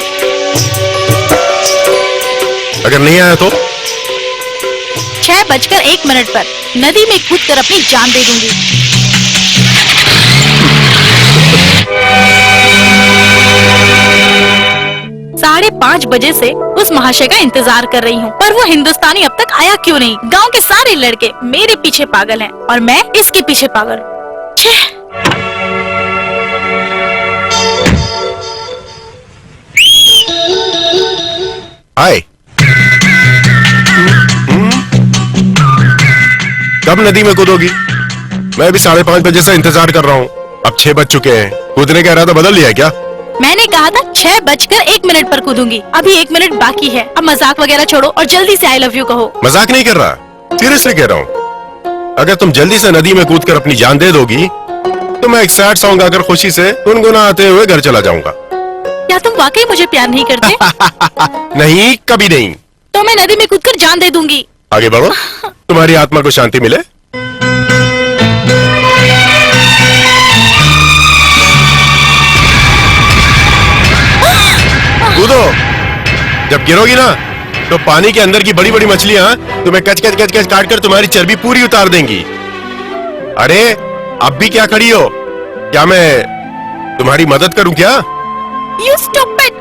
[SPEAKER 1] अगर नहीं आया तो
[SPEAKER 6] 6:01 पर नदी में कूदकर अपनी जान दे दूंगी। 5:30 बजे से उस महाशय का इंतजार कर रही हूँ, पर वो हिंदुस्तानी अब तक आया क्यों नहीं? गांव के सारे लड़के मेरे पीछे पागल हैं और मैं इसके पीछे पागल। छे!
[SPEAKER 1] हाय, कब नदी में कूदोगी? मैं भी 5:30 बजे से इंतजार कर रहा हूँ। अब 6 बज चुके हैं। कूदने का इरादा बदल लिया है क्या?
[SPEAKER 6] मैंने कहा था 6:01 पर कूदूंगी। अभी 1 मिनट बाकी है। अब मजाक वगैरह छोड़ो और जल्दी से आई लव यू कहो।
[SPEAKER 1] मजाक नहीं कर रहा, सीरियसली कह रहा हूँ। अगर तुम जल्दी से नदी में कूदकर अपनी जान दे दोगी तो मैं एक सैड सॉन्ग गाकर खुशी से गुनगुनाते हुए घर चला जाऊंगा।
[SPEAKER 6] क्या तुम वाकई मुझे प्यार नहीं करते?
[SPEAKER 1] नहीं, कभी नहीं।
[SPEAKER 6] तो मैं नदी में कूदकर जान दे दूंगी।
[SPEAKER 1] आगे बढ़ो, तुम्हारी आत्मा को शांति मिले। कूदो। जब गिरोगी ना तो पानी के अंदर की बड़ी बड़ी मछलियां तुम्हें कच कच कच कच काट कर तुम्हारी चर्बी पूरी उतार देंगी। अरे अब भी क्या खड़ी हो? क्या मैं तुम्हारी मदद करूं क्या?
[SPEAKER 6] You stupid!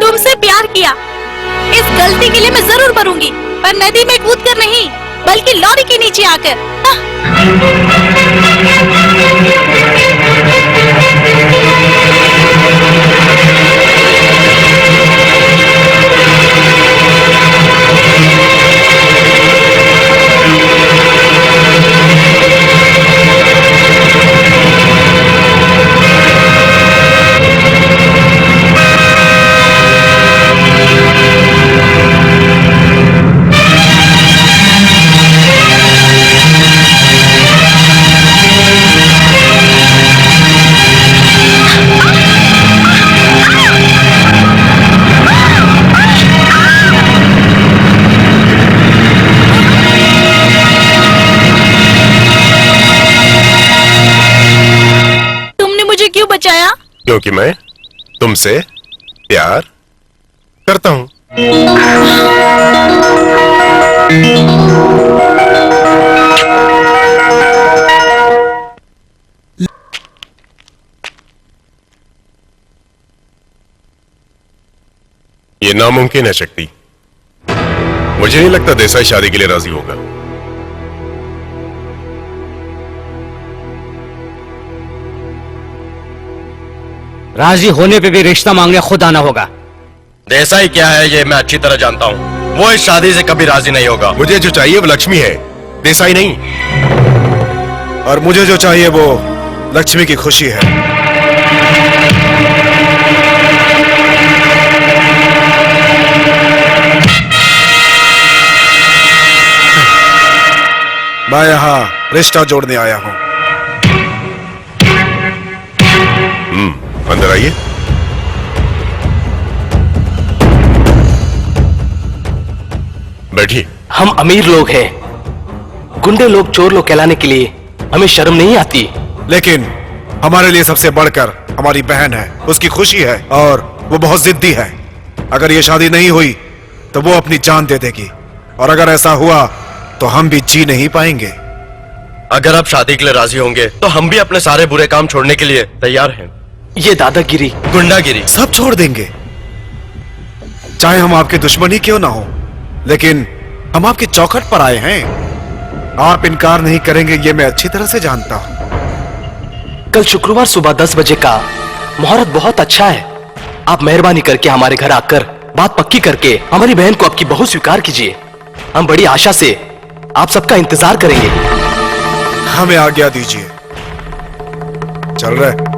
[SPEAKER 6] तुमसे प्यार किया, इस गलती के लिए मैं जरूर मरूंगी, पर नदी में कूदकर नहीं, बल्कि लॉरी के नीचे आकर।
[SPEAKER 1] क्योंकि मैं तुमसे प्यार करता हूं। ये नामुमकिन है शक्ति। मुझे नहीं लगता देसाई शादी के लिए राजी होगा।
[SPEAKER 4] राजी होने पे भी रिश्ता मांगने खुद आना होगा।
[SPEAKER 2] देसाई क्या है ये मैं अच्छी तरह जानता हूँ। वो इस शादी से कभी राजी नहीं होगा।
[SPEAKER 1] मुझे जो चाहिए वो लक्ष्मी है, देसाई नहीं।
[SPEAKER 7] और मुझे जो चाहिए वो लक्ष्मी की खुशी है। मैं यहां रिश्ता जोड़ने आया हूं।
[SPEAKER 1] अंदर आइए। बैठिए।
[SPEAKER 8] हम अमीर लोग हैं, गुंडे लोग चोर लोग कहलाने के लिए हमें शर्म नहीं आती।
[SPEAKER 7] लेकिन हमारे लिए सबसे बढ़कर हमारी बहन है, उसकी खुशी है और वो बहुत जिद्दी है। अगर ये शादी नहीं हुई तो वो अपनी जान दे देगी, और अगर ऐसा हुआ तो हम भी जी नहीं पाएंगे।
[SPEAKER 2] अगर आप शादी के लिए राजी होंगे तो हम भी अपने सारे बुरे काम छोड़ने के लिए तैयार हैं।
[SPEAKER 8] ये दादागिरी,
[SPEAKER 2] गुंडागिरी
[SPEAKER 7] सब छोड़ देंगे, चाहे हम आपके दुश्मन ही क्यों ना हो। लेकिन हम आपकी चौखट पर आए हैं, आप इनकार नहीं करेंगे ये मैं अच्छी तरह से जानता हूं।
[SPEAKER 8] कल शुक्रवार सुबह 10 बजे का मुहूर्त बहुत अच्छा है। आप मेहरबानी करके हमारे घर आकर बात पक्की करके हमारी बहन को आपकी बहू स्वीकार कीजिए। हम बड़ी आशा से आप सबका इंतजार करेंगे।
[SPEAKER 7] हमें आज्ञा दीजिए। चल रहे।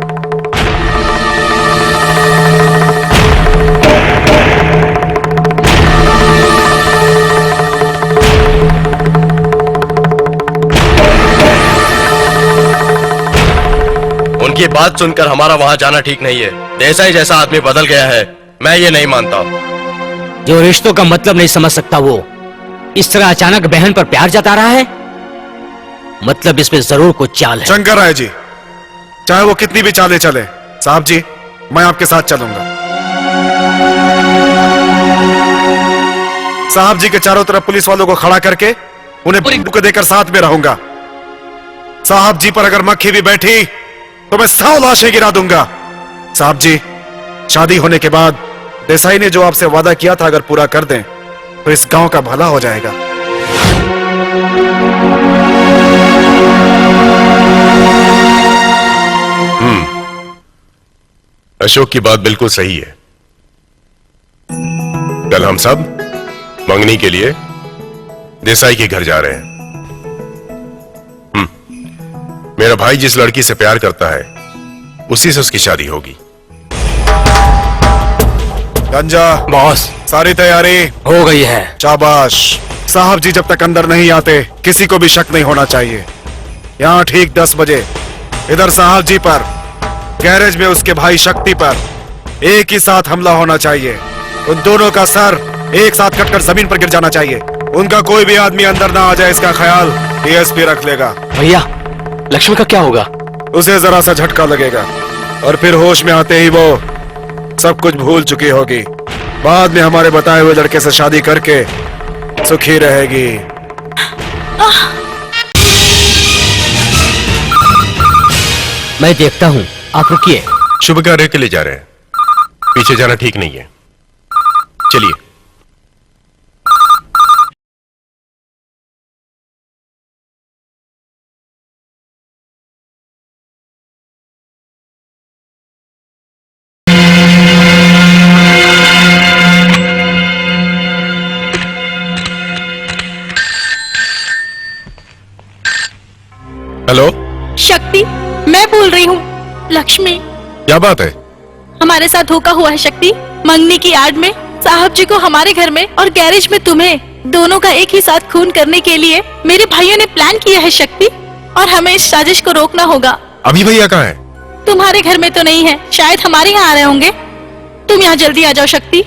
[SPEAKER 2] उनकी बात सुनकर हमारा वहां जाना ठीक नहीं है। देसाई जैसा आदमी बदल गया है, मैं ये नहीं मानता।
[SPEAKER 4] जो रिश्तों का मतलब नहीं समझ सकता वो इस तरह अचानक बहन पर प्यार जता रहा है, मतलब इसमें जरूर कुछ चाल है।
[SPEAKER 7] शंकर राय जी, चाहे वो कितनी भी चालें चले, साहब जी मैं आपके साथ चलूंगा। साहब जी के चारों तरफ पुलिस वालों को खड़ा करके उन्हें बंदूक देकर साथ में रहूंगा। साहब जी पर अगर मक्खी भी बैठी तो मैं 100 लाशें गिरा दूंगा। साहब जी, शादी होने के बाद देसाई ने जो आपसे वादा किया था अगर पूरा कर दें तो इस गांव का भला हो जाएगा।
[SPEAKER 1] अशोक की बात बिल्कुल सही है। कल हम सब मंगनी के लिए देसाई के घर जा रहे हैं। मेरा भाई जिस लड़की से प्यार करता है उसी से उसकी शादी होगी।
[SPEAKER 7] गंजा
[SPEAKER 3] बॉस,
[SPEAKER 7] सारी तैयारी
[SPEAKER 3] हो गई है।
[SPEAKER 7] शाबाश। साहब जी जब तक अंदर नहीं आते किसी को भी शक नहीं होना चाहिए। यहाँ ठीक 10 बजे इधर साहब जी पर, गैरेज में उसके भाई शक्ति पर एक ही साथ हमला होना चाहिए। उन दोनों का सर एक साथ कटकर जमीन पर गिर जाना चाहिए। उनका कोई भी आदमी अंदर ना आ जाए इसका ख्याल डीएसपी रख लेगा।
[SPEAKER 8] भैया, लक्ष्मी का क्या होगा?
[SPEAKER 7] उसे जरा सा झटका लगेगा और फिर होश में आते ही वो सब कुछ भूल चुकी होगी। बाद में हमारे बताए हुए लड़के से शादी करके सुखी रहेगी।
[SPEAKER 4] मैं देखता हूँ, आप रुकिए।
[SPEAKER 1] शुभ कार्य के लिए जा रहे हैं, पीछे जाना ठीक नहीं है। चलिए। हेलो,
[SPEAKER 6] शक्ति, मैं बोल रही हूँ। लक्ष्मी,
[SPEAKER 1] क्या बात है?
[SPEAKER 6] हमारे साथ धोखा हुआ है शक्ति। मंगनी की आड़ में साहब जी को हमारे घर में और गैरेज में तुम्हें दोनों का एक ही साथ खून करने के लिए मेरे भाइयों ने प्लान किया है शक्ति, और हमें इस साजिश को रोकना होगा।
[SPEAKER 1] अभी भैया कहाँ है?
[SPEAKER 6] तुम्हारे घर में तो नहीं है, शायद हमारे यहाँ आ रहे होंगे। तुम यहाँ जल्दी आ जाओ शक्ति।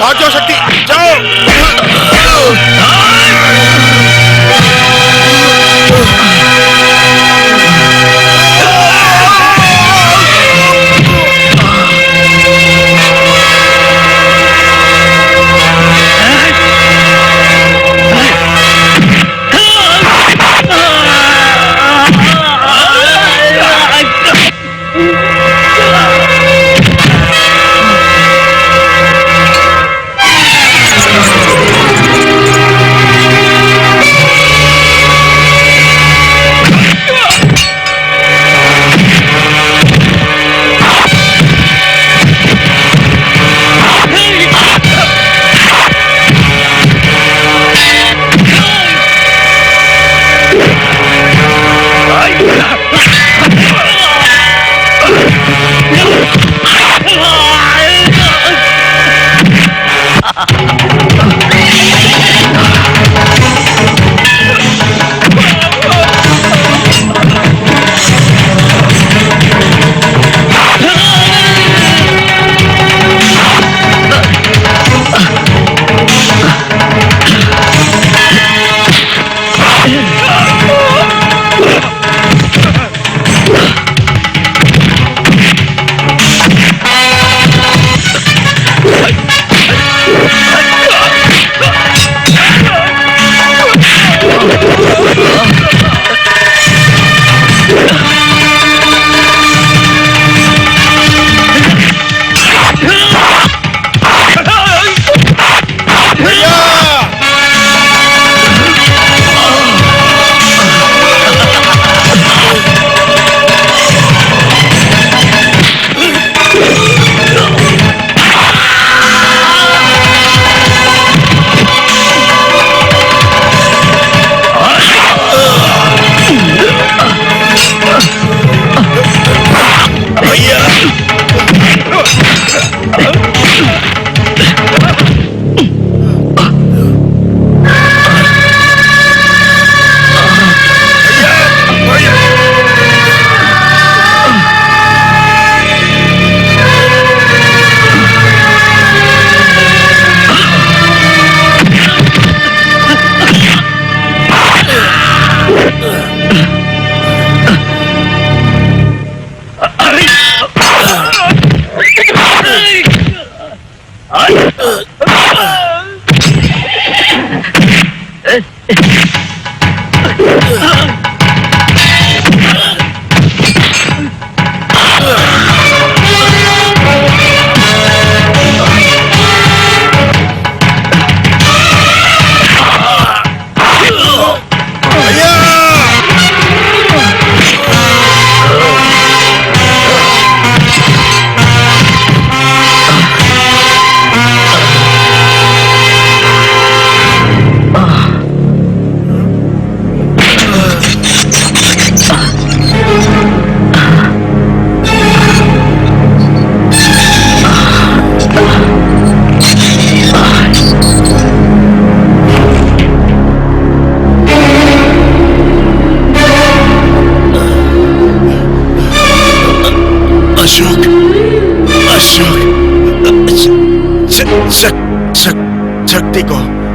[SPEAKER 1] भाग जाओ शक्ति, जाओ।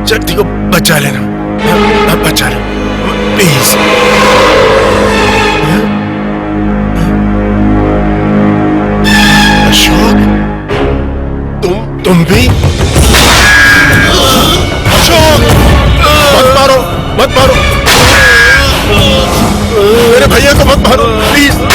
[SPEAKER 1] शक्ति को बचा लेना, बचा लो प्लीज। अशोक, तुम भी? अशोक, मत मारो, मत मारो, मेरे भैया को मत मारो please.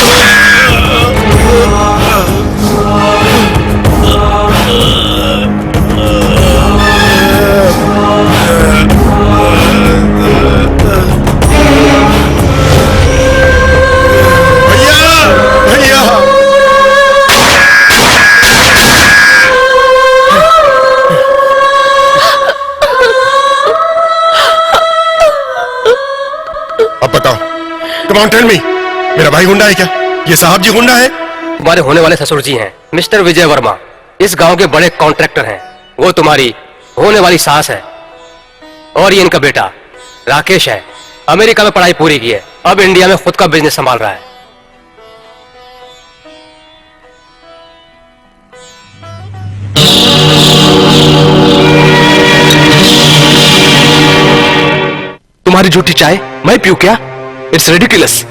[SPEAKER 1] Come on, tell me, मेरा भाई गुंडा है क्या? ये साहब जी गुंडा है?
[SPEAKER 3] तुम्हारे होने वाले ससुर जी हैं मिस्टर विजय वर्मा, इस गांव के बड़े कॉन्ट्रैक्टर हैं। वो तुम्हारी होने वाली सास है। और ये इनका बेटा राकेश है, अमेरिका में पढ़ाई पूरी की है, अब इंडिया में खुद का बिजनेस संभाल रहा है।
[SPEAKER 8] तुम्हारी झूठी चाय मैं पीऊं क्या? It's ridiculous.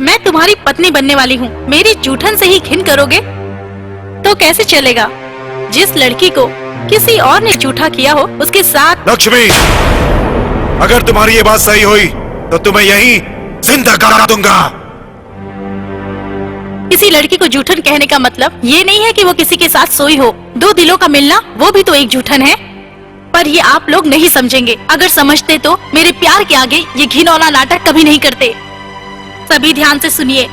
[SPEAKER 6] मैं तुम्हारी पत्नी बनने वाली हूँ, मेरी जूठन से ही घिन करोगे तो कैसे चलेगा? जिस लड़की को किसी और ने जूठा किया हो उसके साथ।
[SPEAKER 7] लक्ष्मी, अगर तुम्हारी ये बात सही हुई तो तुम्हें यहीं जिंदा करा दूंगा।
[SPEAKER 6] किसी लड़की को जूठन कहने का मतलब ये नहीं है कि वो किसी के साथ सोई हो। दो दिलों का मिलना वो भी तो एक जूठन है। पर ये आप लोग नहीं समझेंगे। अगर समझते तो मेरे प्यार के आगे ये घिनौना नाटक कभी नहीं करते। सभी ध्यान से सुनिए,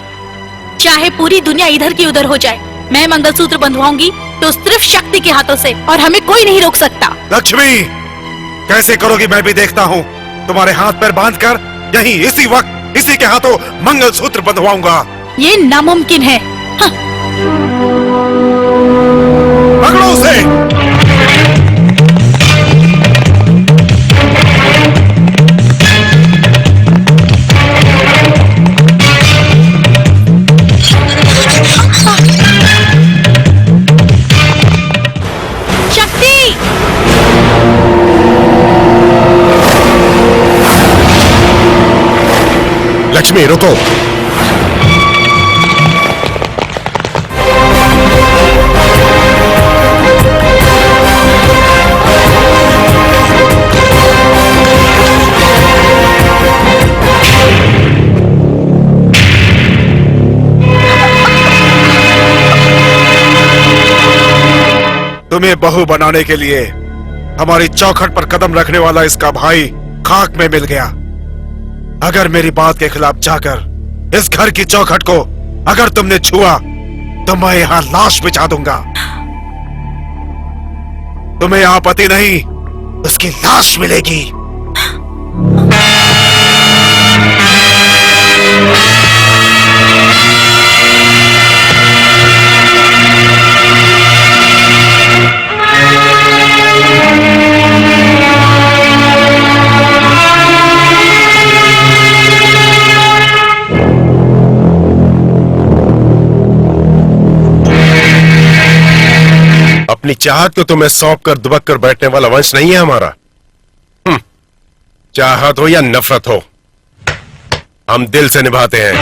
[SPEAKER 6] चाहे पूरी दुनिया इधर की उधर हो जाए, मैं मंगलसूत्र बंधवाऊंगी तो सिर्फ शक्ति के हाथों से, और हमें कोई नहीं रोक सकता।
[SPEAKER 7] लक्ष्मी, कैसे करोगी मैं भी देखता हूँ। तुम्हारे हाथ पैर बांधकर यहीं इसी वक्त इसी के हाथों मंगलसूत्र बंधवाऊंगा।
[SPEAKER 6] ये नामुमकिन है। हाँ।
[SPEAKER 7] पकड़ो उसे।
[SPEAKER 6] शक्ति!
[SPEAKER 1] लक्ष्मी रुको।
[SPEAKER 7] तुम्हें बहू बनाने के लिए हमारी चौखट पर कदम रखने वाला इसका भाई खाक में मिल गया। अगर मेरी बात के खिलाफ जाकर इस घर की चौखट को अगर तुमने छुआ तो मैं यहां लाश बिछा दूंगा। तुम्हें यहां पति नहीं, उसकी लाश मिलेगी।
[SPEAKER 1] अपनी चाहत को तुम्हें सौंप कर दुबक कर बैठने वाला वंश नहीं है हमारा। चाहत हो या नफरत हो, हम दिल से निभाते हैं।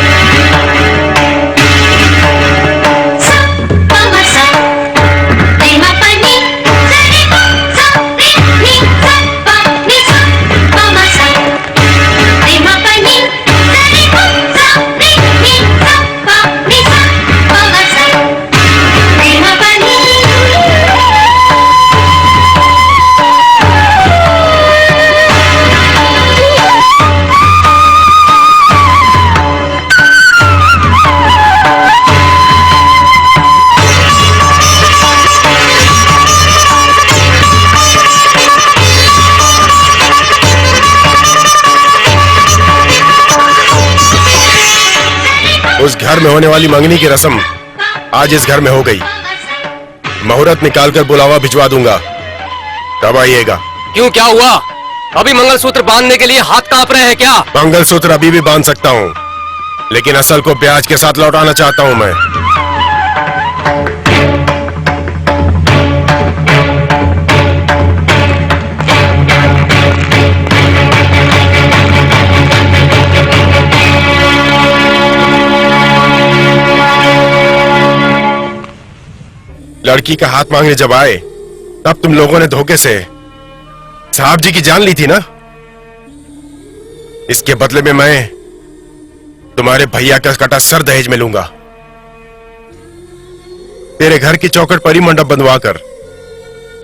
[SPEAKER 1] उस घर में होने वाली मंगनी की रस्म आज इस घर में हो गई। मुहूर्त निकालकर बुलावा भिजवा दूंगा, कब आइएगा?
[SPEAKER 3] क्यों, क्या हुआ? अभी मंगलसूत्र बांधने के लिए हाथ कांप रहे हैं क्या?
[SPEAKER 1] मंगलसूत्र अभी भी बांध सकता हूँ, लेकिन असल को ब्याज के साथ लौटाना चाहता हूँ मैं। लड़की का हाथ मांगने जब आए तब तुम लोगों ने धोखे से साहब जी की जान ली थी ना। इसके बदले में मैं तुम्हारे भैया का कटा सर दहेज में लूंगा। तेरे घर की चौखट पर ही मंडप बंधवाकर,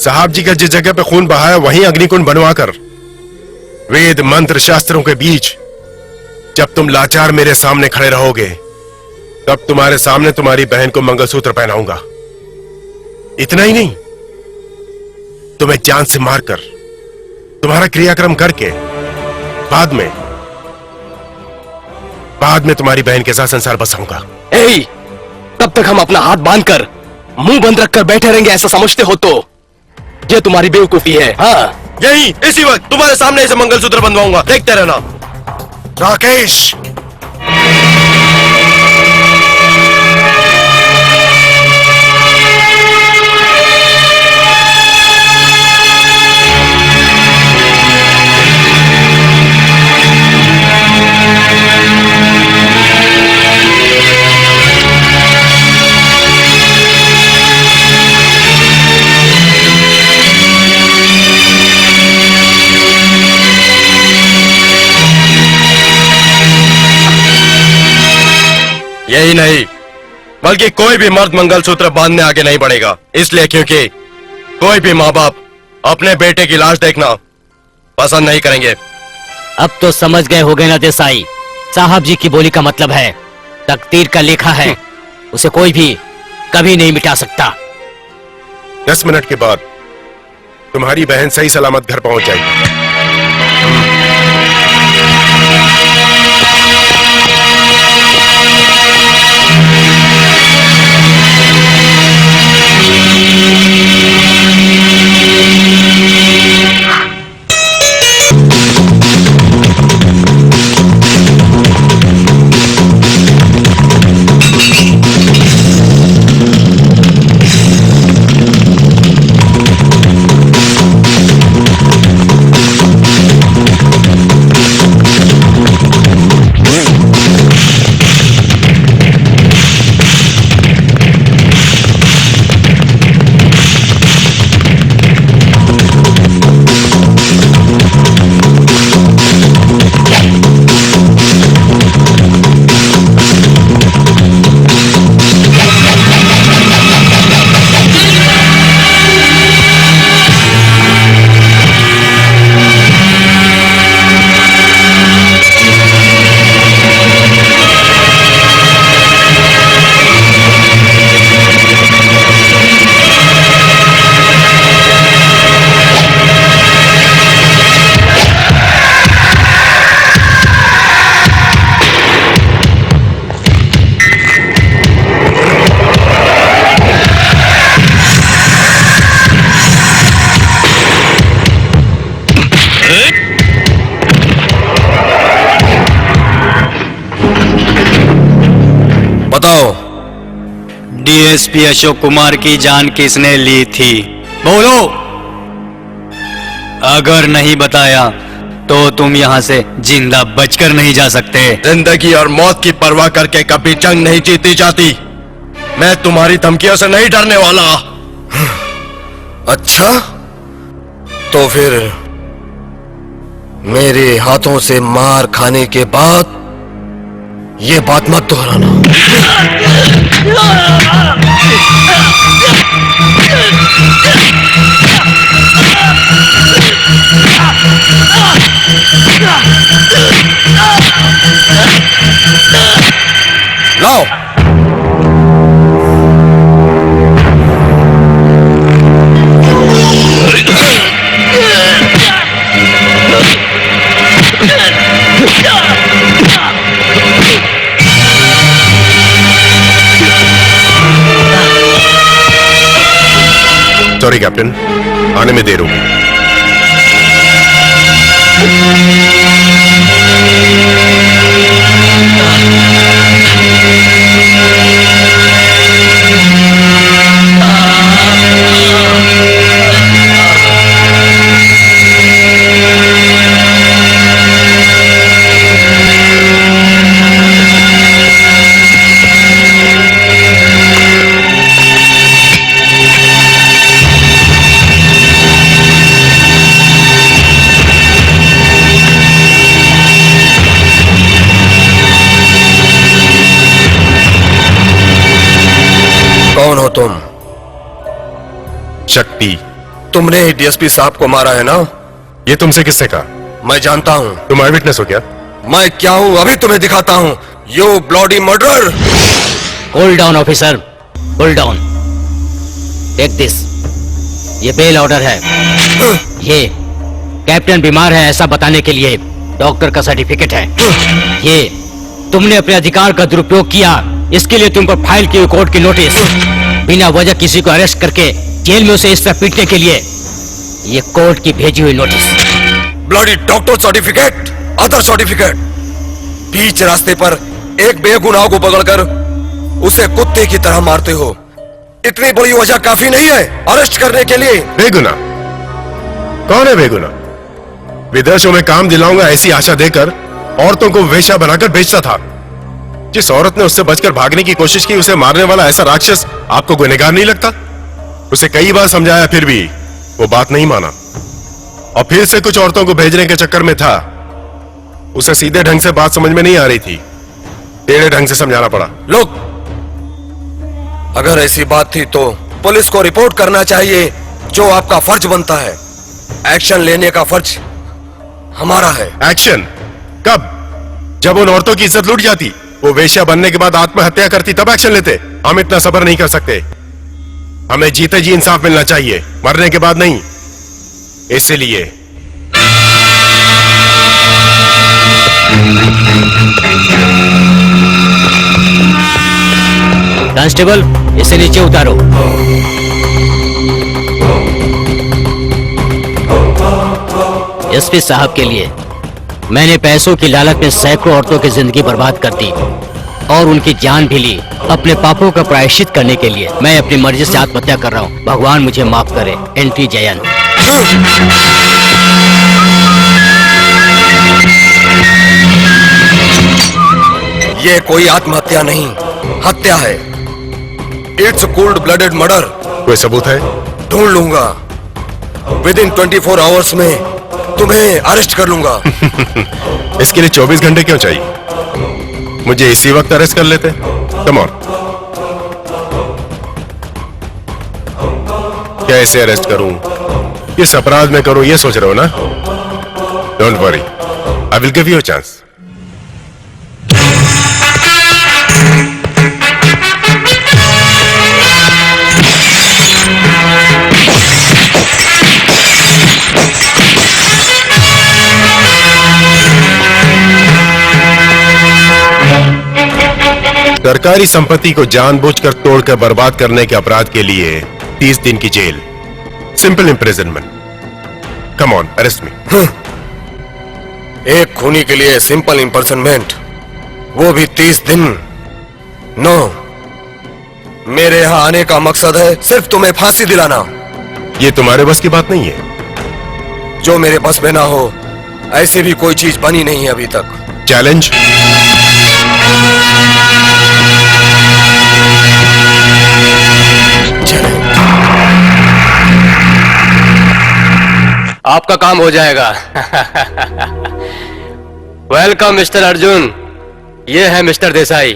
[SPEAKER 1] साहब जी का जिस जगह पे खून बहाया वहीं अग्निकुंड बनवाकर, वेद मंत्र शास्त्रों के बीच जब तुम लाचार मेरे सामने खड़े रहोगे तब तुम्हारे सामने तुम्हारी बहन को मंगलसूत्र पहनाऊंगा। इतना ही नहीं, तुम्हें जान से मारकर तुम्हारा क्रियाक्रम करके बाद में तुम्हारी बहन के साथ संसार बसाऊंगा।
[SPEAKER 8] तब तक हम अपना हाथ बांधकर मुंह बंद रखकर बैठे रहेंगे ऐसा समझते हो तो ये तुम्हारी बेवकूफी है। हाँ,
[SPEAKER 2] यही इसी वक्त तुम्हारे सामने इसे मंगलसूत्र बंधवाऊंगा, देखते रहना।
[SPEAKER 7] राकेश,
[SPEAKER 2] यही नहीं बल्कि कोई भी मर्द मंगलसूत्र बांधने आगे नहीं बढ़ेगा, इसलिए क्योंकि कोई भी माँ बाप अपने बेटे की लाश देखना पसंद नहीं करेंगे।
[SPEAKER 4] अब तो समझ गए होगे ना देसाई, साहब जी की बोली का मतलब है तकदीर का लेखा है, उसे कोई भी कभी नहीं मिटा सकता।
[SPEAKER 1] 10 मिनट के बाद तुम्हारी बहन सही सलामत घर पहुंच जाएगी।
[SPEAKER 2] बताओ,
[SPEAKER 9] डीएसपी अशोक कुमार की जान किसने ली थी? बोलो। अगर नहीं बताया तो तुम यहाँ से जिंदा बचकर नहीं जा सकते।
[SPEAKER 2] जिंदगी और मौत की परवाह करके कभी जंग नहीं जीती जाती। मैं तुम्हारी धमकियों से नहीं डरने वाला।
[SPEAKER 10] अच्छा, तो फिर मेरे हाथों से मार खाने के बाद ये बात मत दोहराना। लाओ।
[SPEAKER 1] सॉरी कैप्टन, आने में देर होगी।
[SPEAKER 10] कौन हो तुम?
[SPEAKER 1] शक्ति।
[SPEAKER 10] तुमने ही डीएसपी साहब को मारा है ना?
[SPEAKER 1] ये तुमसे किसने कहा?
[SPEAKER 10] मैं जानता हूं।
[SPEAKER 1] तुम आई विटनेस हो क्या?
[SPEAKER 10] मैं क्या हूं अभी तुम्हें दिखाता हूं। You bloody murderer.
[SPEAKER 4] Cool down officer, cool down. Take this, ये बेल ऑर्डर है। ये कैप्टन बीमार है ऐसा बताने के लिए डॉक्टर का सर्टिफिकेट है। ये तुमने अपने अधिकार का दुरुपयोग किया, इसके लिए तुम पर फाइल की कोर्ट की नोटिस। बिना वजह किसी को अरेस्ट करके जेल में उसे इस तरह पीटने के लिए ये कोर्ट की भेजी हुई notice.
[SPEAKER 10] Bloody doctor certificate, other certificate. बीच रास्ते पर एक बेगुनाह को पकड़कर उसे कुत्ते की तरह मारते हो। इतनी बड़ी वजह काफी नहीं है अरेस्ट करने के लिए।
[SPEAKER 1] बेगुनाह? कौन है बेगुनाह? विदेशों में काम दिलाऊंगा ऐसी आशा देकर औरतों को वेश्या बनाकर बेचता था। जिस औरत ने उससे बचकर भागने की कोशिश की, उसे मारने वाला ऐसा राक्षस आपको गुनहगार नहीं लगता? उसे कई बार समझाया फिर भी वो बात नहीं माना, और फिर से कुछ औरतों को भेजने के चक्कर में था। उसे सीधे ढंग से बात समझ में नहीं आ रही थी, टेढ़े ढंग से समझाना पड़ा।
[SPEAKER 10] लोग, अगर ऐसी बात थी तो पुलिस को रिपोर्ट करना चाहिए, जो आपका फर्ज बनता है। एक्शन लेने का फर्ज हमारा है।
[SPEAKER 1] एक्शन कब? जब उन औरतों की इज्जत लूट जाती, वो वेश्या बनने के बाद आत्महत्या करती, तब एक्शन लेते। हम इतना सब्र नहीं कर सकते। हमें जीते जी इंसाफ मिलना चाहिए, मरने के बाद नहीं। इसलिए
[SPEAKER 4] कांस्टेबल, इसे नीचे उतारो। एसपी साहब के लिए मैंने पैसों की लालच में सैकड़ों औरतों की जिंदगी बर्बाद कर दी और उनकी जान भी ली। अपने पापों का प्रायश्चित करने के लिए मैं अपनी मर्जी से आत्महत्या कर रहा हूँ। भगवान मुझे माफ करे। एंटी जयंत।
[SPEAKER 10] ये कोई आत्महत्या नहीं, हत्या है। It's cold blooded murder.
[SPEAKER 1] कोई सबूत है?
[SPEAKER 10] ढूंढ लूंगा। विदिन 24 आवर्स में तुम्हें अरेस्ट कर लूंगा।
[SPEAKER 1] इसके लिए 24 घंटे क्यों चाहिए? मुझे इसी वक्त अरेस्ट कर लेते। Come on. कैसे अरेस्ट करूं, किस अपराध में करूं, ये सोच रहे हो ना? Don't worry, I will give you a chance. सरकारी संपत्ति को जानबूझकर तोड़कर बर्बाद करने के अपराध के लिए 30 दिन की जेल, simple imprisonment. Come on, arrest me.
[SPEAKER 10] एक खूनी के लिए सिंपल इंप्रिजनमेंट, वो भी 30 दिन? नो, मेरे यहां आने का मकसद है सिर्फ तुम्हें फांसी दिलाना।
[SPEAKER 1] ये तुम्हारे बस की बात नहीं है।
[SPEAKER 10] जो मेरे बस में ना हो, ऐसी भी कोई चीज बनी नहीं है अभी तक।
[SPEAKER 1] चैलेंज?
[SPEAKER 3] आपका काम हो जाएगा। Welcome mister Arjun. ये है मिस्टर देसाई,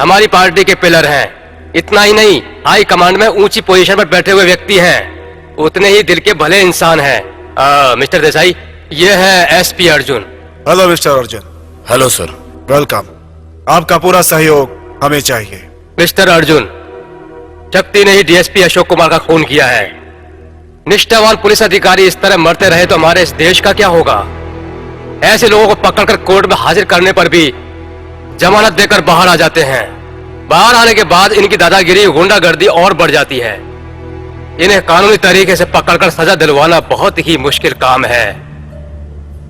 [SPEAKER 3] हमारी पार्टी के पिलर हैं। इतना ही नहीं, हाई कमांड में ऊंची पोजीशन पर बैठे हुए व्यक्ति हैं, उतने ही दिल के भले इंसान हैं। मिस्टर देसाई, ये है SP Arjun.
[SPEAKER 7] Hello mister Arjun.
[SPEAKER 10] Hello sir.
[SPEAKER 7] Welcome. आपका पूरा सहयोग हमें चाहिए।
[SPEAKER 3] मिस्टर अर्जुन, शक्ति ने ही डीएसपी अशोक कुमार का खून किया है। निष्ठावान पुलिस अधिकारी इस तरह मरते रहे तो हमारे इस देश का क्या होगा? ऐसे लोगों को पकड़कर कोर्ट में हाजिर करने पर भी जमानत देकर बाहर आ जाते हैं। बाहर आने के बाद इनकी दादागिरी, गुंडागर्दी और बढ़ जाती है। इन्हें कानूनी तरीके से पकड़कर सजा दिलवाना बहुत ही मुश्किल काम है।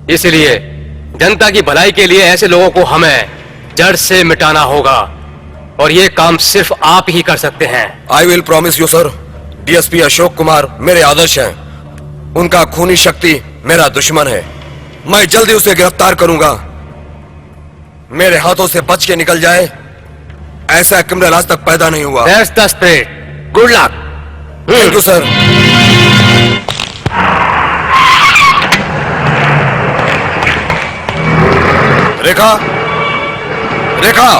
[SPEAKER 3] इसलिए जनता की भलाई के लिए ऐसे लोगों को हमें जड़ से मिटाना होगा, और ये काम सिर्फ आप ही कर सकते हैं।
[SPEAKER 10] I will promise you sir. DSP Ashok Kumar मेरे आदर्श हैं। उनका खूनी शक्ति मेरा दुश्मन है। मैं जल्दी उसे गिरफ्तार करूंगा। मेरे हाथों से बच के निकल जाए, ऐसा क्रिमिनल आज तक पैदा नहीं हुआ।
[SPEAKER 3] That's the spirit. Good luck.
[SPEAKER 10] Thank you sir. Rekha, Rekha,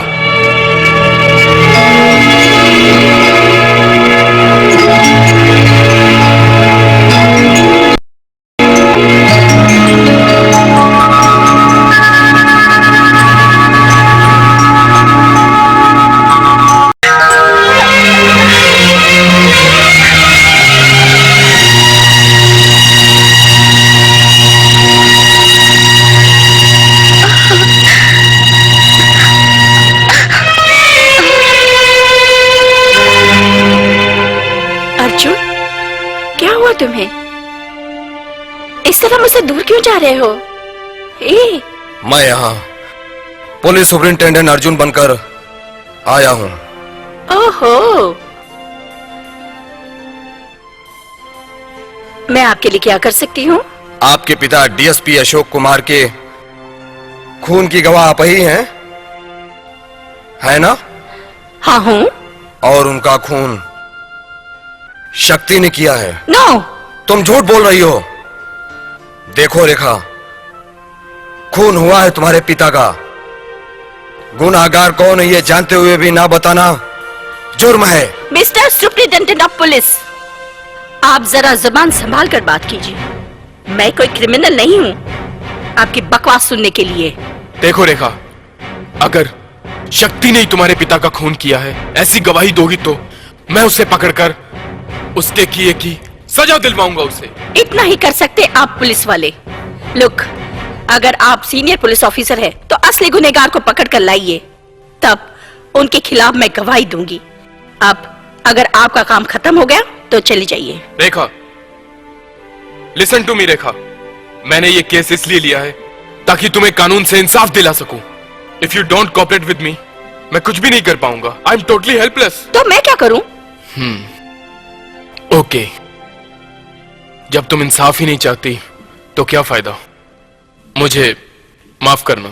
[SPEAKER 5] तुम्हें इस तरह मुझसे दूर क्यों जा रहे हो?
[SPEAKER 10] मैं यहाँ पुलिस सुपरिंटेंडेंट अर्जुन बनकर आया हूँ।
[SPEAKER 5] ओहो, मैं आपके लिए क्या कर सकती हूँ?
[SPEAKER 10] आपके पिता डीएसपी अशोक कुमार के खून की गवाह आप ही हैं, है ना?
[SPEAKER 5] हाँ हूँ।
[SPEAKER 10] और उनका खून शक्ति ने किया है।
[SPEAKER 5] नो,
[SPEAKER 10] तुम झूठ बोल रही हो। देखो रेखा, खून हुआ है तुम्हारे पिता का, गुनाहगार कौन है ये जानते हुए भी ना बताना जुर्म है।
[SPEAKER 5] मिस्टर सुप्रिंटेंडेंट ऑफ पुलिस, आप जरा जुबान संभाल कर बात कीजिए। मैं कोई क्रिमिनल नहीं हूँ आपकी बकवास सुनने के लिए।
[SPEAKER 11] देखो रेखा, अगर शक्ति ने ही तुम्हारे पिता का खून किया है ऐसी गवाही दोगी तो मैं उसे पकड़कर उसके किए की सजा दिलवाऊंगा उसे।
[SPEAKER 5] इतना ही कर सकते आप पुलिस वाले। लुक, अगर आप सीनियर पुलिस ऑफिसर है तो असली गुनहगार को पकड़ कर लाइए, तब उनके खिलाफ मैं गवाही दूंगी। अब अगर आपका काम खत्म हो गया तो चली जाइए।
[SPEAKER 11] रेखा, लिसन टू मी रेखा, मैंने ये केस इसलिए लिया है ताकि तुम्हें कानून से इंसाफ दिला सकूं। If you don't cooperate with me, मैं कुछ भी नहीं कर पाऊंगा। I am totally helpless.
[SPEAKER 5] तो मैं क्या करूं?
[SPEAKER 11] ओके, जब तुम इंसाफ ही नहीं चाहती तो क्या फायदा। मुझे माफ करना।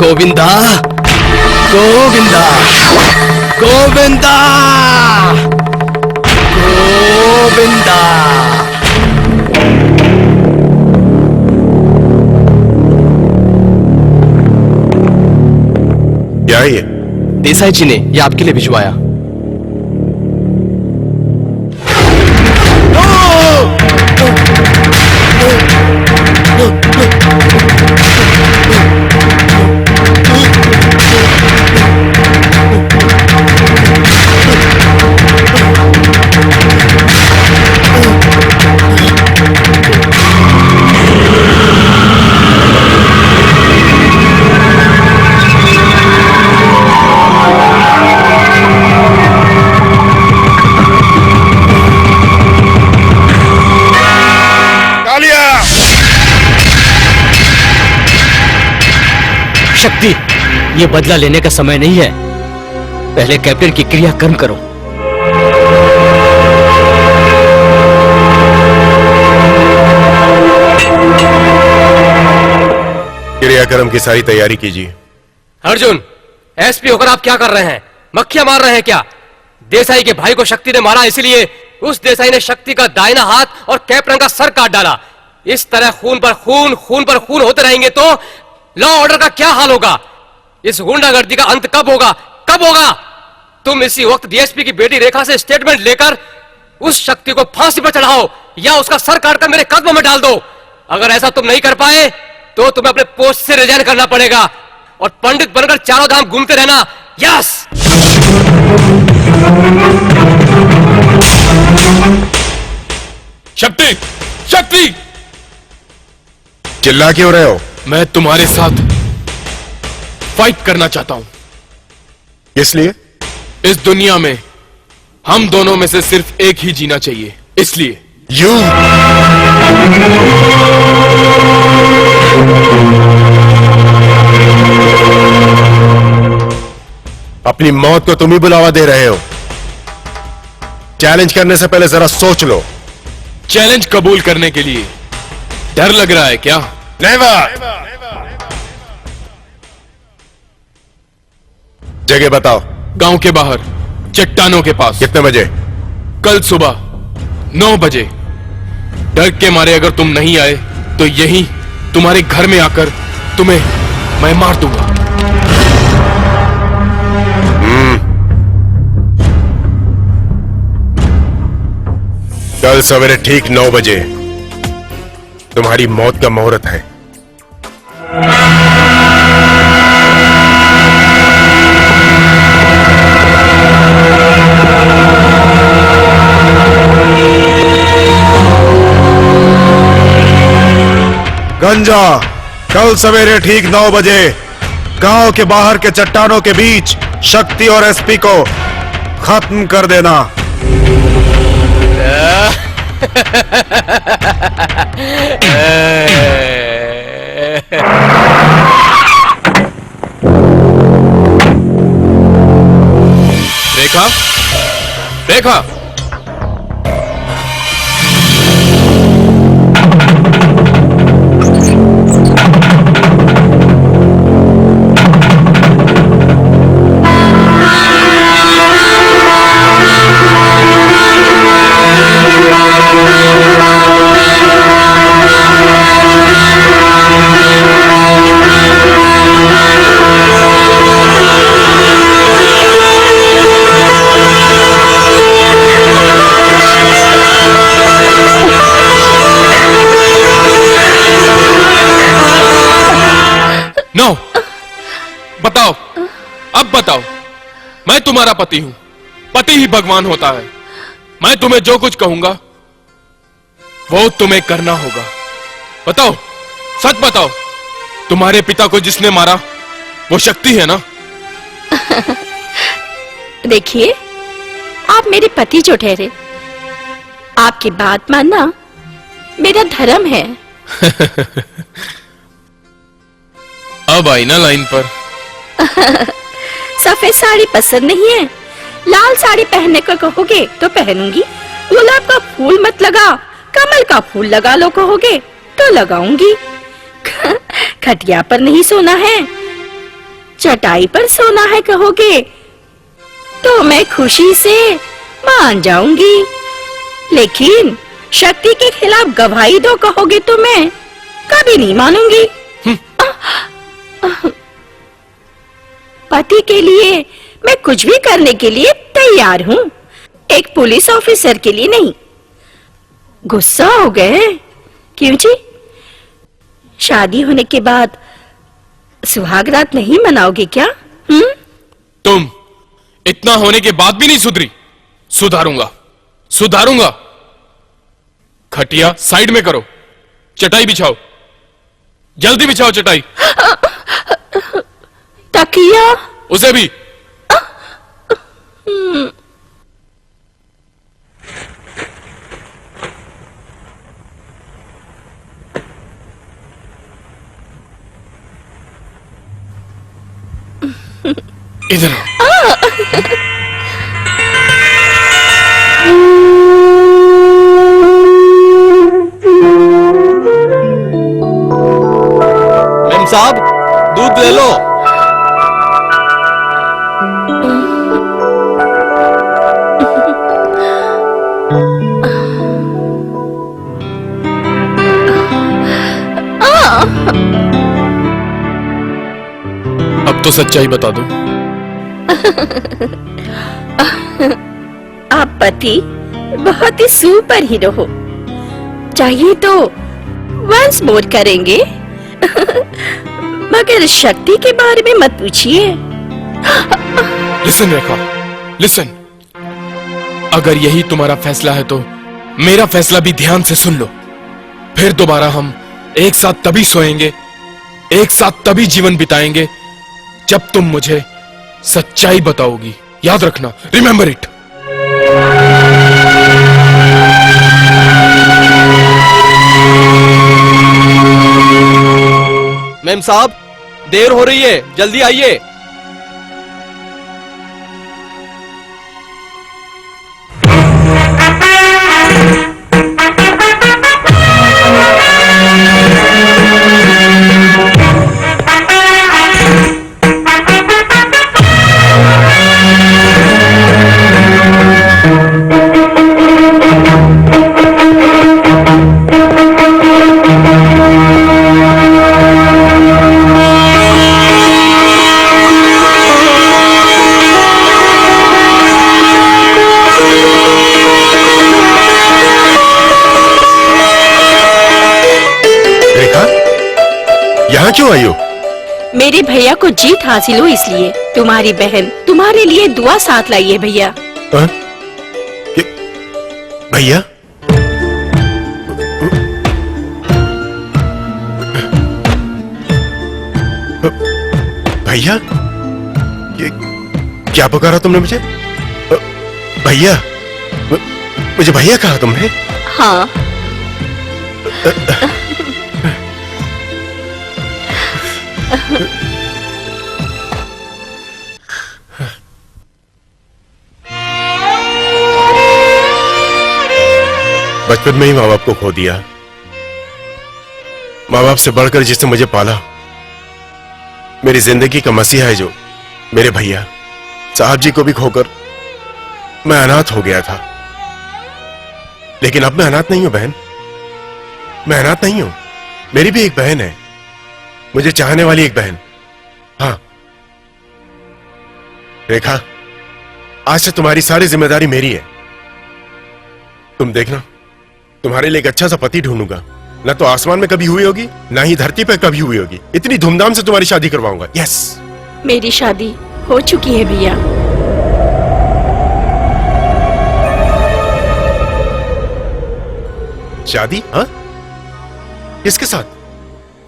[SPEAKER 7] गोविंदा,
[SPEAKER 8] गोविंदा, गोविंदा, गोविंदा, गोविंदा।
[SPEAKER 1] क्या है ये?
[SPEAKER 8] देसाई जी ने ये आपके लिए भिजवाया।
[SPEAKER 4] शक्ति, ये बदला लेने का समय नहीं है। पहले कैप्टन की क्रियाकर्म करो।
[SPEAKER 1] क्रियाक्रम की सारी तैयारी कीजिए।
[SPEAKER 3] अर्जुन, एसपी होकर आप क्या कर रहे हैं? मक्खियां मार रहे हैं क्या? देसाई के भाई को शक्ति ने मारा, इसलिए उस देसाई ने शक्ति का दाहिना हाथ और कैप्टन का सर काट डाला। इस तरह खून पर खून, खून पर खून होते रहेंगे तो लॉ ऑर्डर का क्या हाल होगा? इस गुंडागर्दी का अंत कब होगा? कब होगा? तुम इसी वक्त डीएसपी की बेटी रेखा से स्टेटमेंट लेकर उस शक्ति को फांसी पर चढ़ाओ या उसका सर काटकर मेरे कदमों में डाल दो। अगर ऐसा तुम नहीं कर पाए तो तुम्हें अपने पोस्ट से रिजाइन करना पड़ेगा और पंडित बनकर चारों धाम घूमते रहना। यस।
[SPEAKER 11] शक्ति, शक्ति!
[SPEAKER 1] चिल्ला क्यों रहे हो?
[SPEAKER 11] मैं तुम्हारे साथ फाइट करना चाहता हूं।
[SPEAKER 1] इसलिए?
[SPEAKER 11] इस दुनिया में हम दोनों में से सिर्फ एक ही जीना चाहिए, इसलिए।
[SPEAKER 1] यू अपनी मौत को तुम ही बुलावा दे रहे हो। चैलेंज करने से पहले जरा सोच लो।
[SPEAKER 11] चैलेंज कबूल करने के लिए डर लग रहा है क्या?
[SPEAKER 1] नेवर। जगह बताओ।
[SPEAKER 11] गांव के बाहर, चट्टानों के पास।
[SPEAKER 1] कितने बजे?
[SPEAKER 11] कल सुबह 9 बजे। डर के मारे अगर तुम नहीं आए तो यहीं तुम्हारे घर में आकर तुम्हें मैं मार दूंगा।
[SPEAKER 1] कल सवेरे ठीक 9 बजे तुम्हारी मौत का मुहूर्त है।
[SPEAKER 7] गंजा, कल सवेरे ठीक 9 बजे गांव के बाहर के चट्टानों के बीच शक्ति और एसपी को खत्म कर देना।
[SPEAKER 11] देखा? देखा? नो, बताओ, अब बताओ। मैं तुम्हारा पति हूं। पति ही भगवान होता है। मैं तुम्हें जो कुछ कहूंगा वो तुम्हें करना होगा। बताओ, सच बताओ, तुम्हारे पिता को जिसने मारा वो शक्ति है ना?
[SPEAKER 5] देखिए, आप मेरे पति जो ठहरे, आपकी बात मानना मेरा धर्म है।
[SPEAKER 11] अब आई ना लाइन पर।
[SPEAKER 5] सफेद साड़ी पसंद नहीं है, लाल साड़ी पहनने को कहोगे तो पहनूंगी। गुलाब का फूल मत लगा, कमल का फूल लगा लो कहोगे तो लगाऊंगी। खटिया पर नहीं सोना है, चटाई पर सोना है कहोगे तो मैं खुशी से मान जाऊंगी। लेकिन शक्ति के खिलाफ गवाही दो कहोगे तो मैं कभी नहीं मानूंगी। पति के लिए मैं कुछ भी करने के लिए तैयार हूँ, एक पुलिस ऑफिसर के लिए नहीं। गुस्सा हो गए? क्यों जी? शादी होने के बाद सुहाग रात नहीं मनाओगे क्या?
[SPEAKER 11] तुम इतना होने के बाद भी नहीं सुधरी? सुधारूंगा, सुधारूंगा। खटिया साइड में करो, चटाई बिछाओ, जल्दी बिछाओ चटाई।
[SPEAKER 5] तकिया?
[SPEAKER 11] उसे भी। इधर
[SPEAKER 2] मेम साहब, दूध ले लो।
[SPEAKER 11] अब तो सच्चाई बता दो।
[SPEAKER 5] आप पति बहुत ही सुपर हीरो हो। चाहिए तो वंस मोर करेंगे। मगर शक्ति के बारे में मत पूछिए।
[SPEAKER 11] लिसन रेखा, लिसन। अगर यही तुम्हारा फैसला है तो मेरा फैसला भी ध्यान से सुन लो। फिर दोबारा हम एक साथ तभी सोएंगे, एक साथ तभी जीवन बिताएंगे जब तुम मुझे सच्चाई बताओगी। याद रखना, रिमेंबर इट।
[SPEAKER 8] मैम साहब, देर हो रही है, जल्दी आइए।
[SPEAKER 1] यहाँ क्यों आई हो?
[SPEAKER 5] मेरे भैया को जीत हासिल हो इसलिए। तुम्हारी बहन तुम्हारे लिए दुआ साथ लाई है भैया।
[SPEAKER 1] हाँ? भैया? भैया? ये क्या पुकारा तुमने मुझे? भैया? मुझे भैया कहा तुमने?
[SPEAKER 5] हाँ।
[SPEAKER 1] बचपन में ही माँ बाप को खो दिया। माँ बाप से बढ़कर जिसने मुझे पाला, मेरी जिंदगी का मसीहा है जो मेरे भैया साहब जी को भी खोकर मैं अनाथ हो गया था। लेकिन अब मैं अनाथ नहीं हूं बहन, मैं अनाथ नहीं हूं। मेरी भी एक बहन है, मुझे चाहने वाली एक बहन। हाँ रेखा, आज से तुम्हारी सारी जिम्मेदारी मेरी है। तुम देखना, तुम्हारे लिए एक अच्छा सा पति ढूंढूंगा। ना तो आसमान में कभी हुई होगी, ना ही धरती पर कभी हुई होगी। इतनी धूमधाम से तुम्हारी शादी करवाऊंगा। यस,
[SPEAKER 5] मेरी शादी हो चुकी है भैया।
[SPEAKER 1] शादी? हाँ? किसके साथ?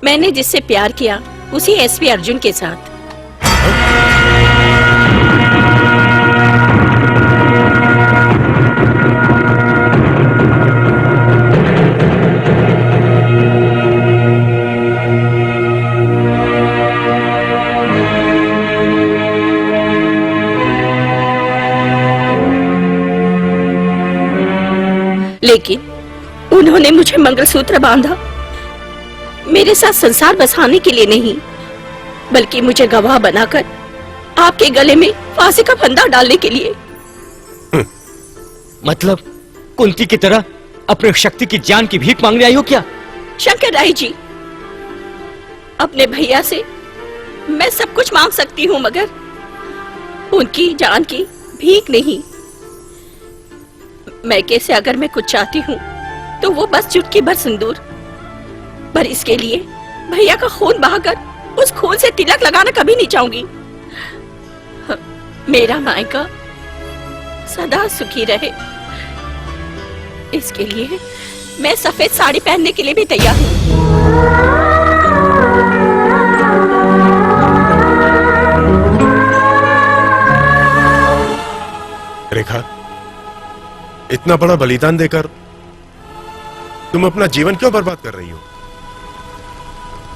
[SPEAKER 5] मैंने जिससे प्यार किया उसी एसपी अर्जुन के साथ। लेकिन उन्होंने मुझे मंगलसूत्र बांधा, मेरे साथ संसार बसाने के लिए नहीं, बल्कि मुझे गवाह बनाकर आपके गले में फांसी का फंदा डालने के लिए।
[SPEAKER 4] मतलब कुंती की तरह अपने शक्ति की जान की भीख मांगने आई हो क्या?
[SPEAKER 5] शंकर राय जी, अपने भैया से मैं सब कुछ मांग सकती हूँ, मगर उनकी जान की भीख नहीं। मैं कैसे अगर मैं कुछ चाहती हूँ तो वो बस चुटकी भर सिंदूर, पर इसके लिए भैया का खून बहाकर उस खून से तिलक लगाना कभी नहीं चाहूंगी। मेरा मायका सदा सुखी रहे, इसके लिए मैं सफेद साड़ी पहनने के लिए भी तैयार हूँ।
[SPEAKER 1] रेखा, इतना बड़ा बलिदान देकर तुम अपना जीवन क्यों बर्बाद कर रही हो?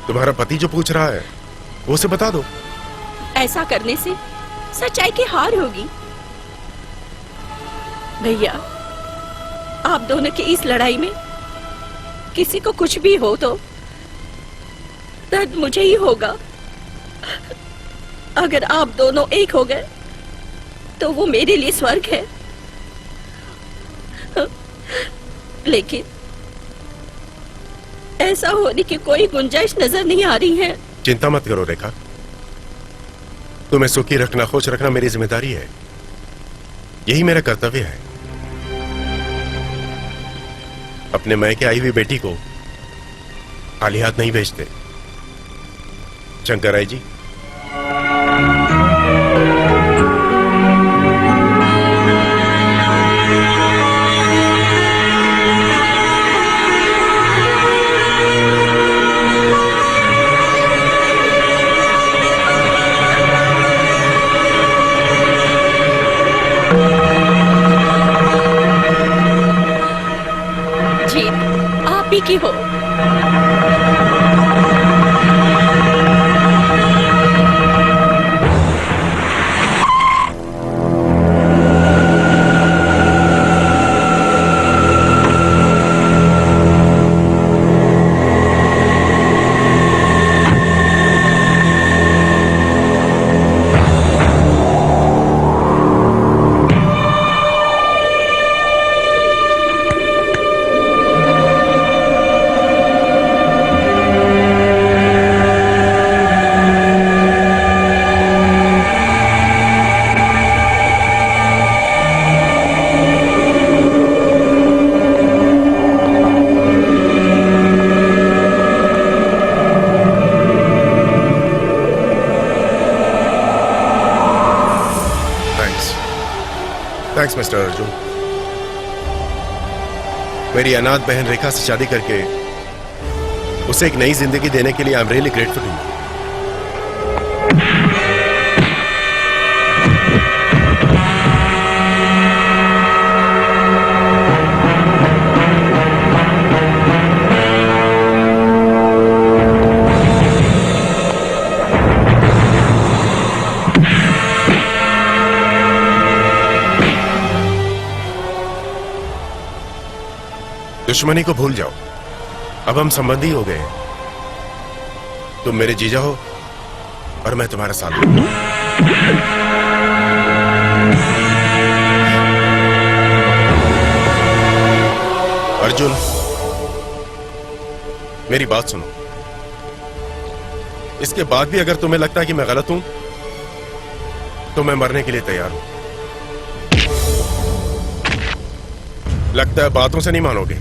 [SPEAKER 1] तुम्हारा पति जो पूछ रहा है वो उसे बता दो।
[SPEAKER 5] ऐसा करने से सच्चाई की हार होगी। भैया, आप दोनों की इस लड़ाई में किसी को कुछ भी हो तो दर्द मुझे ही होगा। अगर आप दोनों एक हो गए तो वो मेरे लिए स्वर्ग है। लेकिन ऐसा होने की कोई गुंजाइश नजर नहीं आ रही है।
[SPEAKER 1] चिंता मत करो रेखा, तुम्हें सुखी रखना, खुश रखना मेरी जिम्मेदारी है। यही मेरा कर्तव्य है। अपने मैके आई हुई बेटी को खाली हाथ नहीं भेजते। शंकर राय जी,
[SPEAKER 5] जीत आप ही की हो। Thanks mister Arjun. मेरी अनाथ बहन रेखा से शादी करके उसे एक नई जिंदगी देने के लिए I am really grateful to you. दुश्मनी को भूल जाओ, अब हम संबंधी हो गए। तुम मेरे जीजा हो और मैं तुम्हारा साथ हूं। अर्जुन, मेरी बात सुनो। इसके बाद भी अगर तुम्हें लगता है कि मैं गलत हूं तो मैं मरने के लिए तैयार हूं। लगता है बातों से नहीं मानोगे।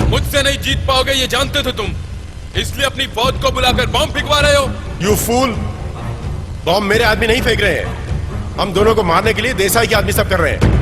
[SPEAKER 11] मुझसे नहीं जीत पाओगे ये जानते थे तुम, इसलिए अपनी फौज को बुलाकर बॉम्ब फेंकवा रहे हो।
[SPEAKER 1] You fool! बॉम्ब मेरे आदमी नहीं फेंक रहे हैं, हम दोनों को मारने के लिए देसाई के आदमी सब कर रहे हैं।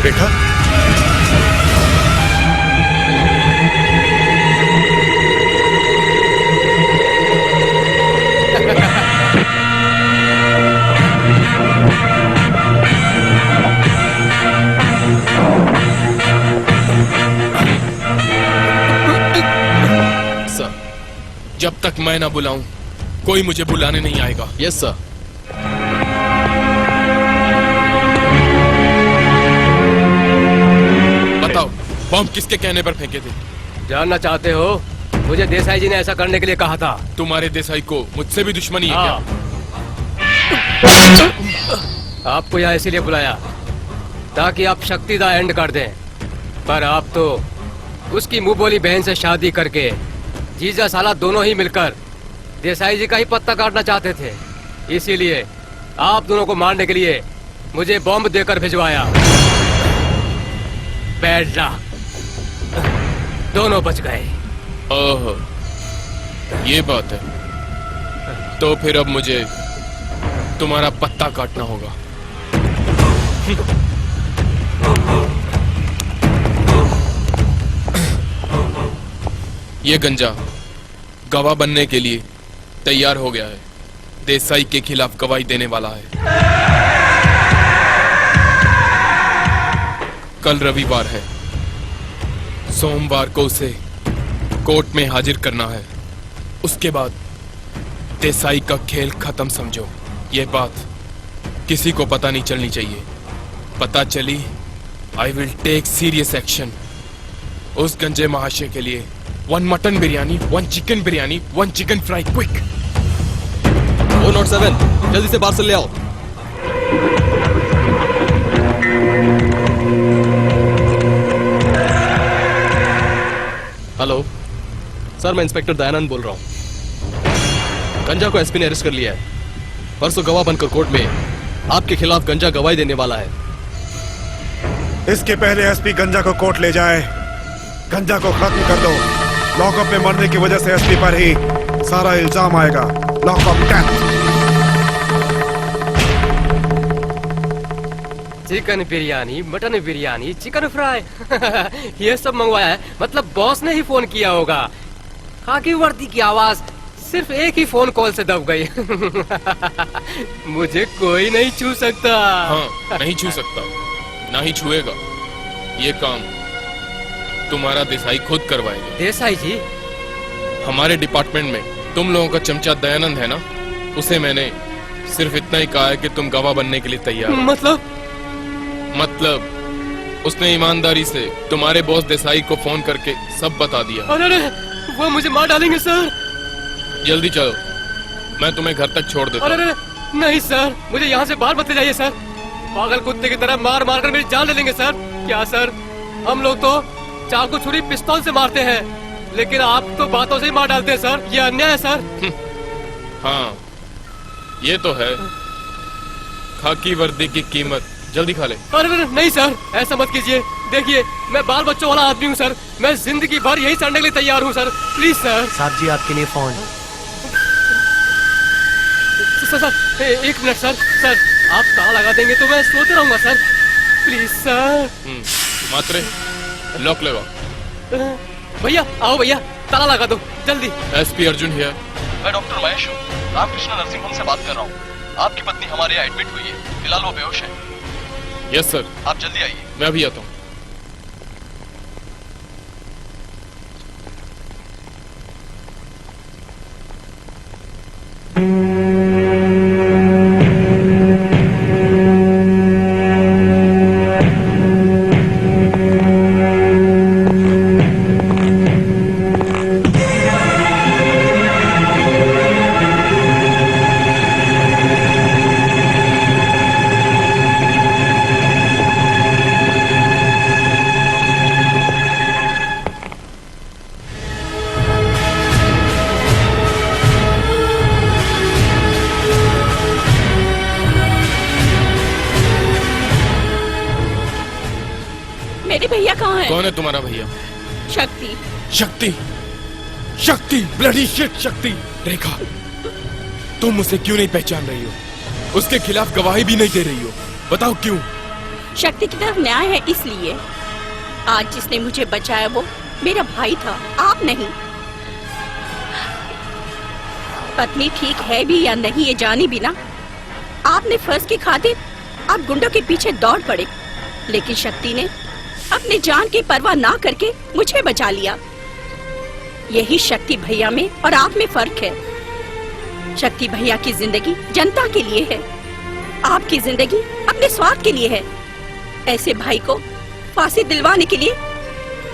[SPEAKER 1] रेखा,
[SPEAKER 11] सर, जब तक मैं ना बुलाऊं कोई मुझे बुलाने नहीं आएगा।
[SPEAKER 8] Yes sir.
[SPEAKER 11] बताओ, बॉम्ब किसके कहने पर फेंके थे?
[SPEAKER 3] जानना चाहते हो? मुझे देसाई जी ने ऐसा करने के लिए कहा था।
[SPEAKER 11] तुम्हारे देसाई को मुझसे भी दुश्मनी है क्या?
[SPEAKER 3] आपको यहाँ इसीलिए बुलाया ताकि आप शक्ति दा एंड कर दें, पर आप तो उसकी मुंह बोली बहन से शादी करके जीजा साला दोनों ही मिलकर देसाई जी का ही पत्ता काटना चाहते थे। इसीलिए आप दोनों को मारने के लिए मुझे बॉम्ब देकर भिजवाया। बैड लक, दोनों बच गए।
[SPEAKER 11] ओह, ये बात है। तो फिर अब मुझे तुम्हारा पत्ता काटना होगा। ये गंजा गवाह बनने के लिए तैयार हो गया है, देसाई के खिलाफ गवाही देने वाला है। कल रविवार है, सोमवार को उसे कोर्ट में हाजिर करना है। उसके बाद देसाई का खेल खत्म समझो। ये बात किसी को पता नहीं चलनी चाहिए। पता चली, I will take serious action. उस गंजे महाशय के लिए 1 mutton biryani, 1 chicken biryani, 1 chicken fry quick.
[SPEAKER 2] 407 जल्दी से पार्सल ले आओ। हेलो सर, मैं इंस्पेक्टर दयानंद बोल रहा हूँ। गंजा को एसपी ने अरेस्ट कर लिया है। परसों गवाह बनकर कोर्ट में आपके खिलाफ गंजा गवाही देने वाला है।
[SPEAKER 7] इसके पहले एसपी गंजा को कोर्ट ले जाए, गंजा को खत्म कर दो। लॉकअप में मरने की वजह से एसपी पर ही सारा इल्जाम आएगा। Lockup death.
[SPEAKER 3] Chicken biryani, mutton biryani, chicken fry ये सब मंगवाया है। मतलब बॉस ने ही फोन किया होगा। खाकी वर्दी की आवाज सिर्फ एक ही फोन कॉल से दब गई। मुझे कोई नहीं छू सकता।
[SPEAKER 11] हाँ, नहीं छू सकता, ना ही छुएगा। ये काम तुम्हारा देसाई खुद करवाएगा।
[SPEAKER 3] देसाई जी?
[SPEAKER 11] हमारे डिपार्टमेंट में तुम लोगों का चमचा दयानंद है ना, उसे मैंने सिर्फ इतना ही कहा है कि तुम गवाह बनने के लिए तैयार हो। मतलब उसने ईमानदारी से तुम्हारे बॉस देसाई को फोन करके सब बता दिया।
[SPEAKER 3] अरे वो मुझे मार डालेंगे सर।
[SPEAKER 11] जल्दी चलो, मैं तुम्हें घर तक छोड़ देता हूँ।
[SPEAKER 3] अरे नहीं सर, मुझे यहाँ से बाहर मत ले जाइए सर। पागल कुत्ते की तरह मार मार कर मेरी जान ले लेंगे सर। क्या सर, हम लोग तो चाकू छुरी पिस्तौल से मारते हैं, लेकिन आप तो बातों से ही मार डालते हैं सर। ये अन्याय है सर।
[SPEAKER 11] हाँ, ये तो है। खाकी वर्दी की कीमत जल्दी खा ले।
[SPEAKER 3] अरे नहीं सर, ऐसा मत कीजिए। देखिए, मैं बाल बच्चों वाला आदमी हूँ सर। मैं जिंदगी भर यही सड़ने के लिए तैयार हूँ सर। Please sir.
[SPEAKER 8] साहब जी, आपके लिए फोन।
[SPEAKER 3] सर, एक मिनट सर। सर, आप ताला लगा देंगे तो मैं सोते रहूंगा sir. Please sir.
[SPEAKER 11] Matre, lock लगा।
[SPEAKER 3] भैया आओ, भैया ताला लगा दो जल्दी।
[SPEAKER 11] SP Arjun here.
[SPEAKER 2] मैं डॉक्टर महेश हूँ, रामकृष्ण नर्सिंग होम से बात कर रहा हूँ। आपकी पत्नी हमारे यहाँ एडमिट हुई है, फिलहाल वो बेहोश है।
[SPEAKER 11] Yes sir.
[SPEAKER 2] आप जल्दी आइए।
[SPEAKER 11] मैं अभी आता हूँ। कौन है तुम्हारा भैया?
[SPEAKER 5] शक्ति।
[SPEAKER 11] शक्ति? शक्ति, ब्लडी शिट शक्ति। रेखा, तुम उसे क्यों नहीं पहचान रही हो? उसके खिलाफ गवाही भी नहीं दे रही हो, बताओ क्यों?
[SPEAKER 5] शक्ति की तरफ न्याय है इसलिए। आज जिसने मुझे बचाया वो मेरा भाई था, आप नहीं। पत्नी ठीक है भी या नहीं ये जानी बिना आपने फर्ज की खातिर आप गुंडों के पीछे दौड़ पड़े, लेकिन शक्ति ने अपनी जान की परवाह ना करके मुझे बचा लिया। यही शक्ति भैया में और आप में फर्क है। शक्ति भैया की जिंदगी जनता के लिए है, आपकी जिंदगी अपने स्वार्थ के लिए है। ऐसे भाई को फांसी दिलवाने के लिए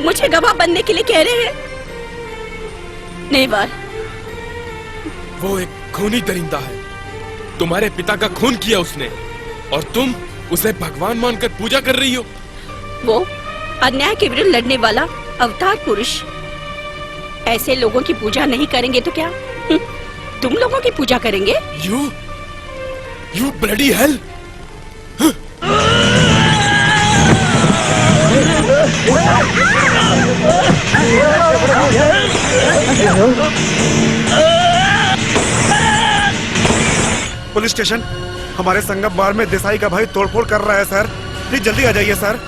[SPEAKER 5] मुझे गवाह बनने के लिए कह रहे हैं? नेवर।
[SPEAKER 11] वो एक खूनी दरिंदा है, तुम्हारे पिता का खून किया उसने, और तुम उसे भगवान मानकर पूजा कर रही हो।
[SPEAKER 5] वो अन्याय के विरुद्ध लड़ने वाला अवतार पुरुष। ऐसे लोगों की पूजा नहीं करेंगे तो क्या तुम लोगों की पूजा करेंगे?
[SPEAKER 11] You bloody hell!
[SPEAKER 7] Police station. हमारे संगम बार में देसाई का भाई तोड़फोड़ कर रहा है सर। प्लीज जल्दी आ जाइए सर।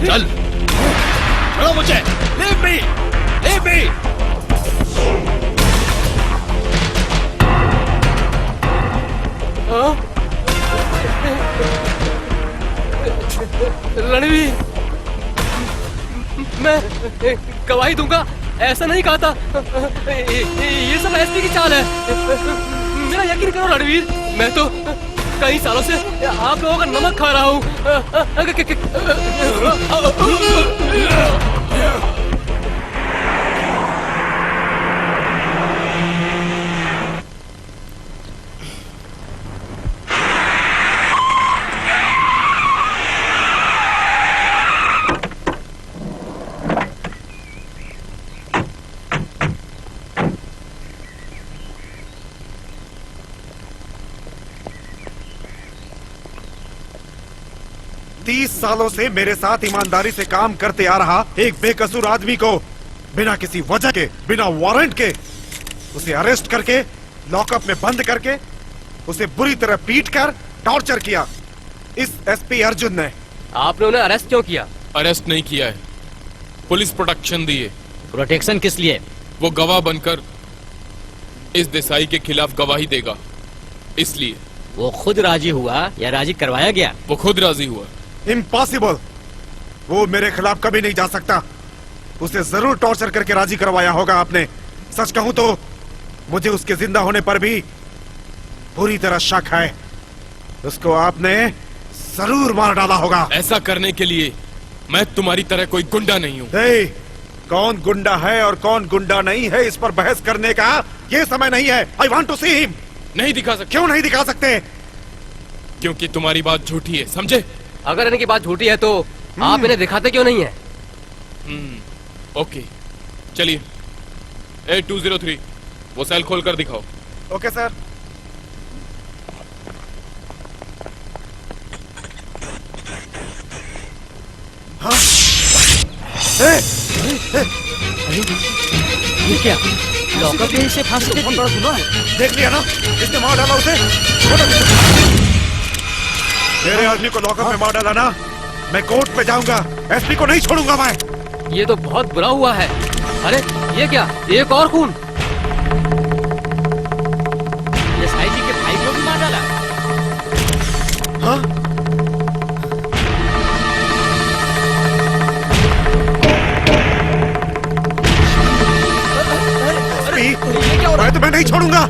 [SPEAKER 11] चल छोड़ो मुझे। Leave me, leave me.
[SPEAKER 3] Ranveer, मैं गवाही दूंगा, ऐसा नहीं कहा था। ये सब एसपी की चाल है। मेरा यकीन करो रणवीर, मैं तो कई सालों से आप लोगों का नमक खा रहा हूँ।
[SPEAKER 7] 30 सालों से मेरे साथ ईमानदारी से काम करते आ रहा एक बेकसूर आदमी को बिना किसी वजह के, बिना वारंट के उसे अरेस्ट करके लॉकअप में बंद करके उसे बुरी तरह पीट कर टॉर्चर किया इस एसपी अर्जुन ने।
[SPEAKER 3] आपने उन्हें अरेस्ट क्यों किया?
[SPEAKER 11] अरेस्ट नहीं किया है, पुलिस प्रोटेक्शन दी है।
[SPEAKER 4] प्रोटेक्शन किस लिए?
[SPEAKER 11] वो गवाह बनकर इस देसाई के खिलाफ गवाही देगा, इसलिए।
[SPEAKER 4] वो खुद राजी हुआ या राजी करवाया गया?
[SPEAKER 11] वो खुद राजी हुआ।
[SPEAKER 7] इम्पॉसिबल, वो मेरे खिलाफ कभी नहीं जा सकता। उसे जरूर टॉर्चर करके राजी करवाया होगा आपने। सच कहूं तो मुझे उसके जिंदा होने पर भी पूरी तरह शक है। उसको आपने जरूर मार डाला होगा।
[SPEAKER 11] ऐसा करने के लिए मैं तुम्हारी तरह कोई गुंडा नहीं हूँ।
[SPEAKER 7] कौन गुंडा है और कौन गुंडा नहीं है, इस पर बहस करने का ये समय नहीं है। I want to see him.
[SPEAKER 11] नहीं दिखा सकते।
[SPEAKER 7] क्यों नहीं दिखा सकते?
[SPEAKER 11] क्योंकि तुम्हारी बात झूठी है, समझे?
[SPEAKER 3] अगर इनकी बात झूठी है तो आप इन्हें दिखाते क्यों नहीं है?
[SPEAKER 11] ओके, चलिए 8203 वो सेल खोल कर दिखाओ।
[SPEAKER 7] Okay sir. हाँ?
[SPEAKER 4] ये क्या? लॉकअप में इसे फांसी दे दी।
[SPEAKER 7] सुना है? देख लिया ना, इसने मार डाला उसे। मेरे आदमी को लॉकअप में मार डाला ना, मैं कोर्ट पे जाऊंगा, एसपी को नहीं छोड़ूंगा मैं।
[SPEAKER 3] ये तो बहुत बुरा हुआ है। अरे ये क्या, एक और खून?
[SPEAKER 4] देसाई जी के भाई को भी मार डाला।
[SPEAKER 7] हाँ? मैं तुम्हें नहीं छोड़ूंगा।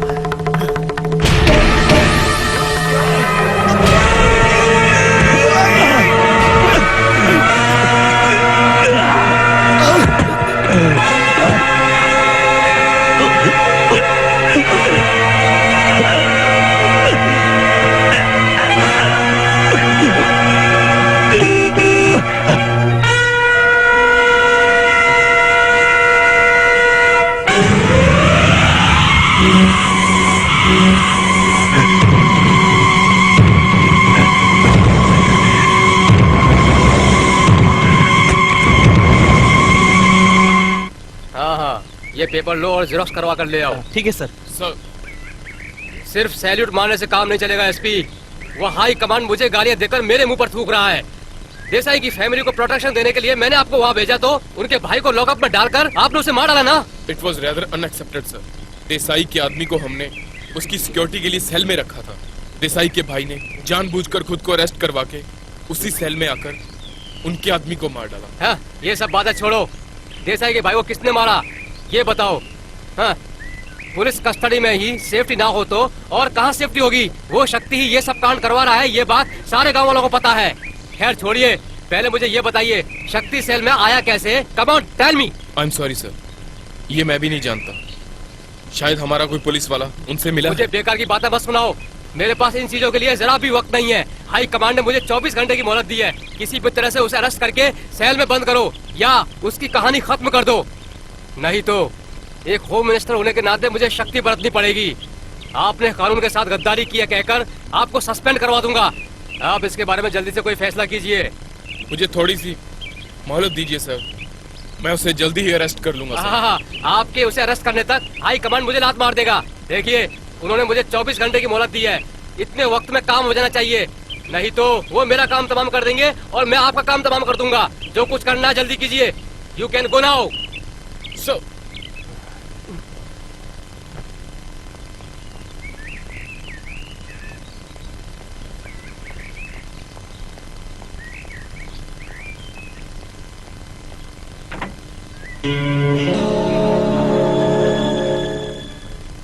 [SPEAKER 3] ये पेपर लो और जेरोक्स करवा कर ले आओ।
[SPEAKER 4] ठीक है सर।
[SPEAKER 11] सर,
[SPEAKER 3] सिर्फ सैल्यूट मारने से काम नहीं चलेगा एसपी। वो हाई कमांड मुझे गालियां देकर मेरे मुंह पर थूक रहा है। देसाई की फैमिली को प्रोटेक्शन देने के लिए मैंने आपको वहाँ भेजा तो उनके भाई को लॉकअप में डालकर आपने उसे मार डाला ना।
[SPEAKER 11] It was rather unaccepted sir. Desai के आदमी को हमने उसकी सिक्योरिटी के लिए सेल में रखा था। देसाई के भाई ने जानबूझकर खुद को अरेस्ट करवा के उसी सेल में आकर उनके आदमी को मार डाला।
[SPEAKER 3] हाँ, ये सब बातें छोड़ो। देसाई के भाई को किसने मारा ये बताओ। हाँ, पुलिस कस्टडी में ही सेफ्टी ना हो तो और कहाँ सेफ्टी होगी? वो शक्ति ही ये सब कांड करवा रहा है, ये बात सारे गांव वालों को पता है। खैर छोड़िए, पहले मुझे ये बताइए शक्ति सेल में आया कैसे? Come on tell me.
[SPEAKER 11] I am sorry sir, ये मैं भी नहीं जानता। शायद हमारा कोई पुलिस वाला उनसे मिला
[SPEAKER 3] मुझे
[SPEAKER 11] है।
[SPEAKER 3] बेकार की बातें मत सुनाओ। मेरे पास इन चीजों के लिए जरा भी वक्त नहीं है। हाई कमांड ने मुझे 24 घंटे की मोहलत दी है। किसी भी तरह से उसे अरेस्ट करके सेल में बंद करो या उसकी कहानी खत्म कर दो, नहीं तो एक होम मिनिस्टर होने के नाते मुझे शक्ति बरतनी पड़ेगी। आपने कानून के साथ गद्दारी किया कहकर आपको सस्पेंड करवा दूंगा। आप इसके बारे में जल्दी से कोई फैसला कीजिए।
[SPEAKER 11] मुझे थोड़ी सी मोहलत दीजिए सर, मैं उसे जल्दी ही अरेस्ट कर लूंगा सर।
[SPEAKER 3] हाँ, आपके उसे अरेस्ट करने तक हाई कमांड मुझे लात मार देगा। देखिए, उन्होंने मुझे 24 घंटे की मोहलत दी है। इतने वक्त में काम हो जाना चाहिए, नहीं तो वो मेरा काम तमाम कर देंगे और मैं आपका काम तमाम कर दूंगा। जो कुछ करना है जल्दी कीजिए। You can go now.
[SPEAKER 11] Sir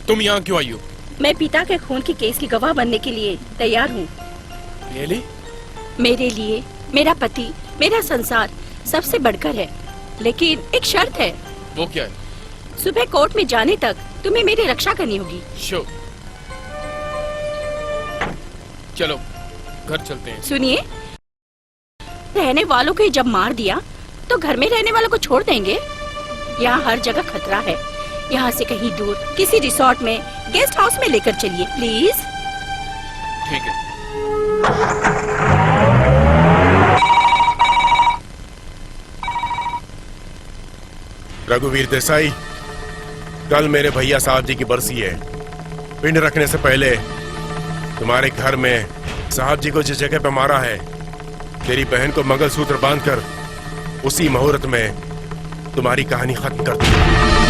[SPEAKER 11] तुम यहाँ क्यों आई हो?
[SPEAKER 5] मैं पिता के खून के केस की गवाह बनने के लिए तैयार हूँ।
[SPEAKER 11] Really?
[SPEAKER 5] मेरे लिए मेरा पति, मेरा संसार सबसे बढ़कर है, लेकिन एक शर्त है।
[SPEAKER 11] वो क्या है?
[SPEAKER 5] सुबह कोर्ट में जाने तक तुम्हें मेरी रक्षा करनी होगी।
[SPEAKER 11] Sure. चलो घर चलते हैं।
[SPEAKER 5] सुनिए, रहने वालों को जब मार दिया तो घर में रहने वालों को छोड़ देंगे? यहाँ हर जगह खतरा है। यहाँ से कहीं दूर किसी रिसोर्ट में, गेस्ट हाउस में लेकर चलिए प्लीज।
[SPEAKER 11] ठीक है।
[SPEAKER 1] रघुवीर देसाई, कल मेरे भैया साहब जी की बरसी है। पिंड रखने से पहले तुम्हारे घर में साहब जी को जिस जगह पे मारा है, तेरी बहन को मंगलसूत्र बांधकर उसी मुहूर्त में तुम्हारी कहानी खत्म कर दी।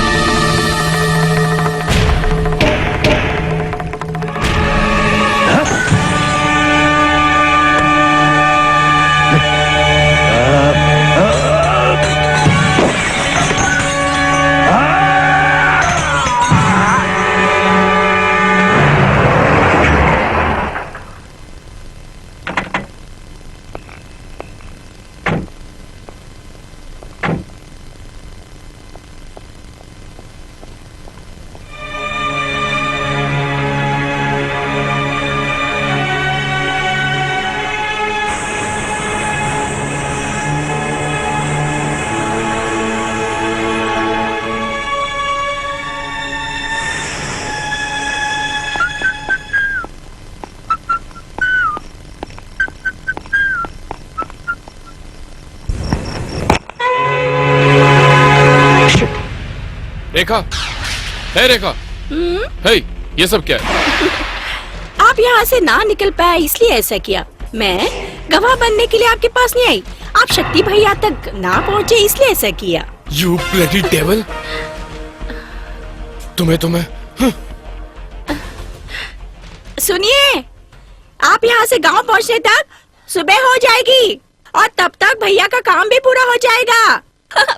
[SPEAKER 11] रेखा, है रेखा, है ये सब क्या है?
[SPEAKER 5] आप यहाँ से ना निकल पाए इसलिए ऐसा किया। मैं गवाह बनने के लिए आपके पास नहीं आई। आप शक्ति भैया तक ना पहुँचे इसलिए ऐसा किया।
[SPEAKER 11] You bloody devil! तुम्हें
[SPEAKER 5] सुनिए, आप यहाँ से गांव पहुँचने तक सुबह हो जाएगी और तब तक भैया का काम भी पूरा हो जाएगा।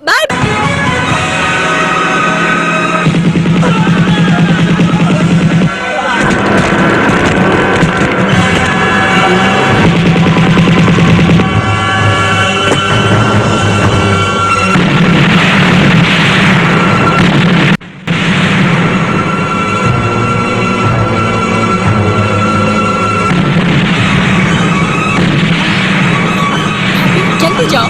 [SPEAKER 5] बाय। जल्दी जाओ।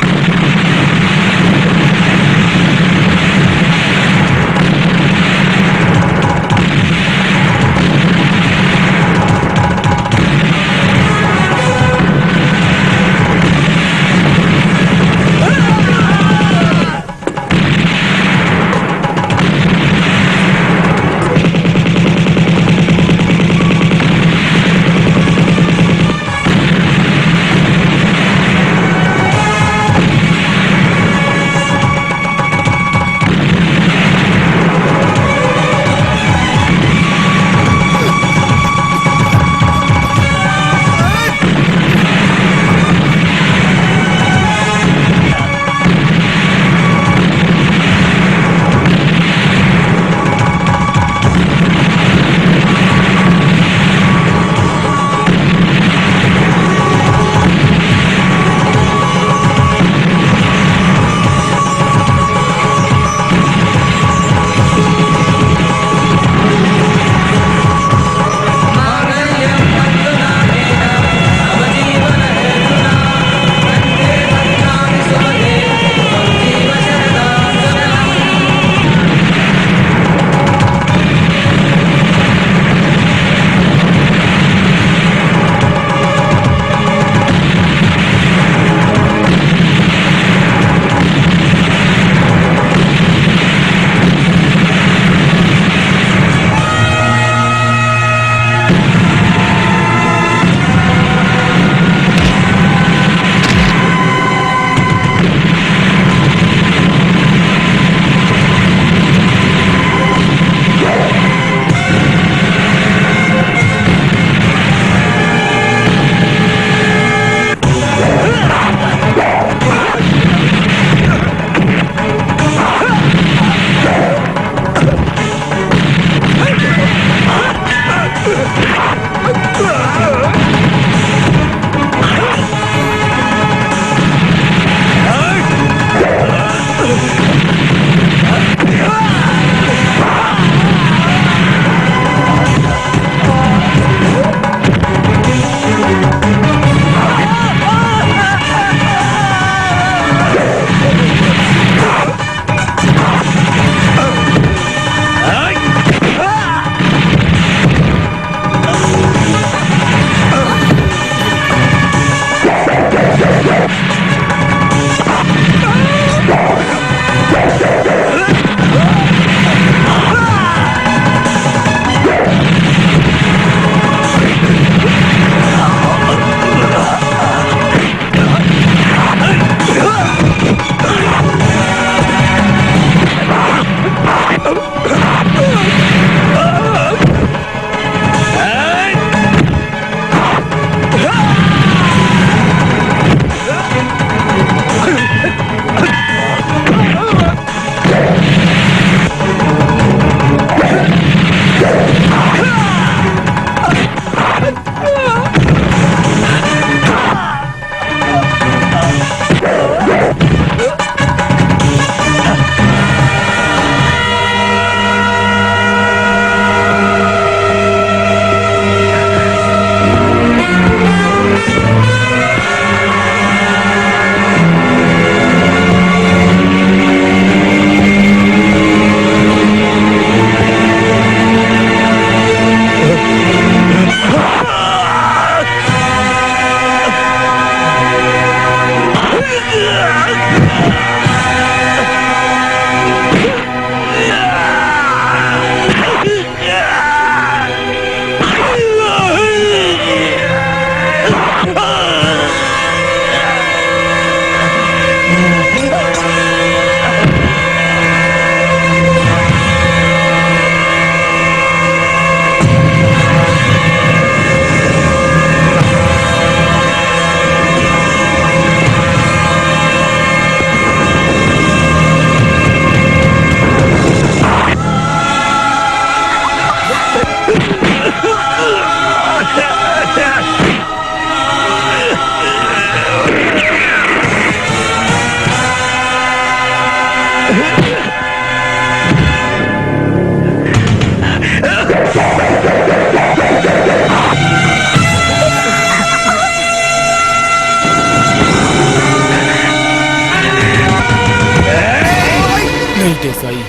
[SPEAKER 11] नहीं देसाई,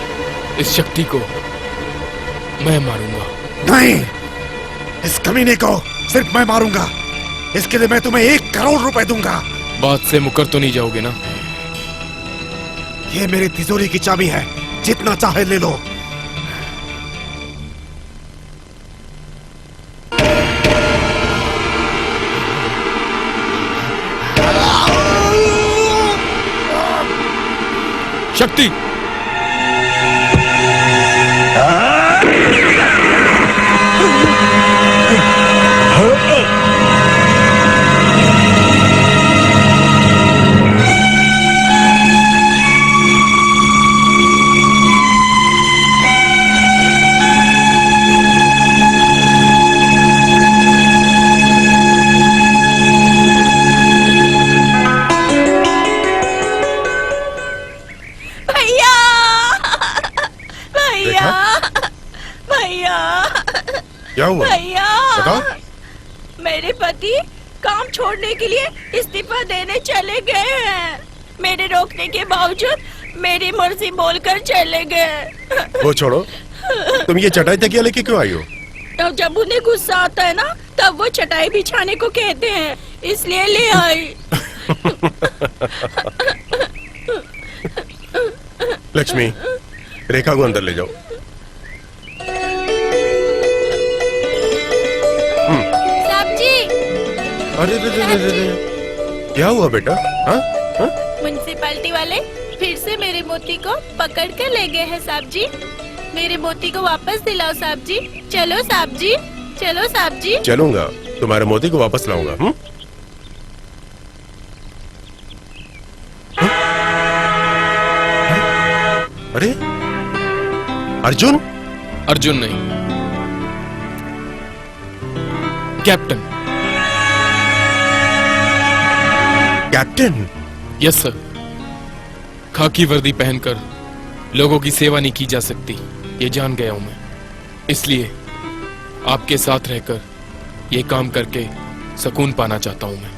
[SPEAKER 11] इस शक्ति को मैं मारूंगा।
[SPEAKER 7] नहीं, इस कमीने को सिर्फ मैं मारूंगा। इसके लिए मैं तुम्हें 1 करोड़ रुपए दूंगा।
[SPEAKER 11] बात से मुकर तो नहीं जाओगे ना?
[SPEAKER 7] ये मेरी तिजोरी की चाबी है, जितना चाहे ले लो।
[SPEAKER 11] शक्ति,
[SPEAKER 1] क्या हुआ?
[SPEAKER 5] भैया,
[SPEAKER 1] बताओ।
[SPEAKER 5] मेरे पति काम छोड़ने के लिए इस्तीफा देने चले गए हैं। मेरे रोकने के बावजूद मेरी मर्जी बोलकर चले गए।
[SPEAKER 1] वो छोड़ो, तुम ये चटाई तकिया लेके क्यों आई हो?
[SPEAKER 5] तो जब उन्हें गुस्सा आता है ना, तब वो चटाई बिछाने को कहते हैं, इसलिए ले आई।
[SPEAKER 1] लक्ष्मी, रेखा को अंदर ले जाओ। अरे रे रे रे रे, क्या हुआ बेटा? हाँ? हाँ?
[SPEAKER 6] म्युनिसिपैलिटी वाले फिर से मेरे मोती को पकड़ कर ले गए हैं साहब जी। मेरे मोती को वापस दिलाओ साहब जी। चलो साहब जी, चलो साहब जी।
[SPEAKER 1] चलूंगा, तुम्हारे मोती को वापस लाऊंगा। अरे अर्जुन?
[SPEAKER 11] अर्जुन नहीं, कैप्टन।
[SPEAKER 1] कैप्टन?
[SPEAKER 11] Yes sir. खाकी वर्दी पहनकर लोगों की सेवा नहीं की जा सकती, ये जान गया हूं मैं। इसलिए आपके साथ रहकर ये काम करके सुकून पाना चाहता हूं मैं।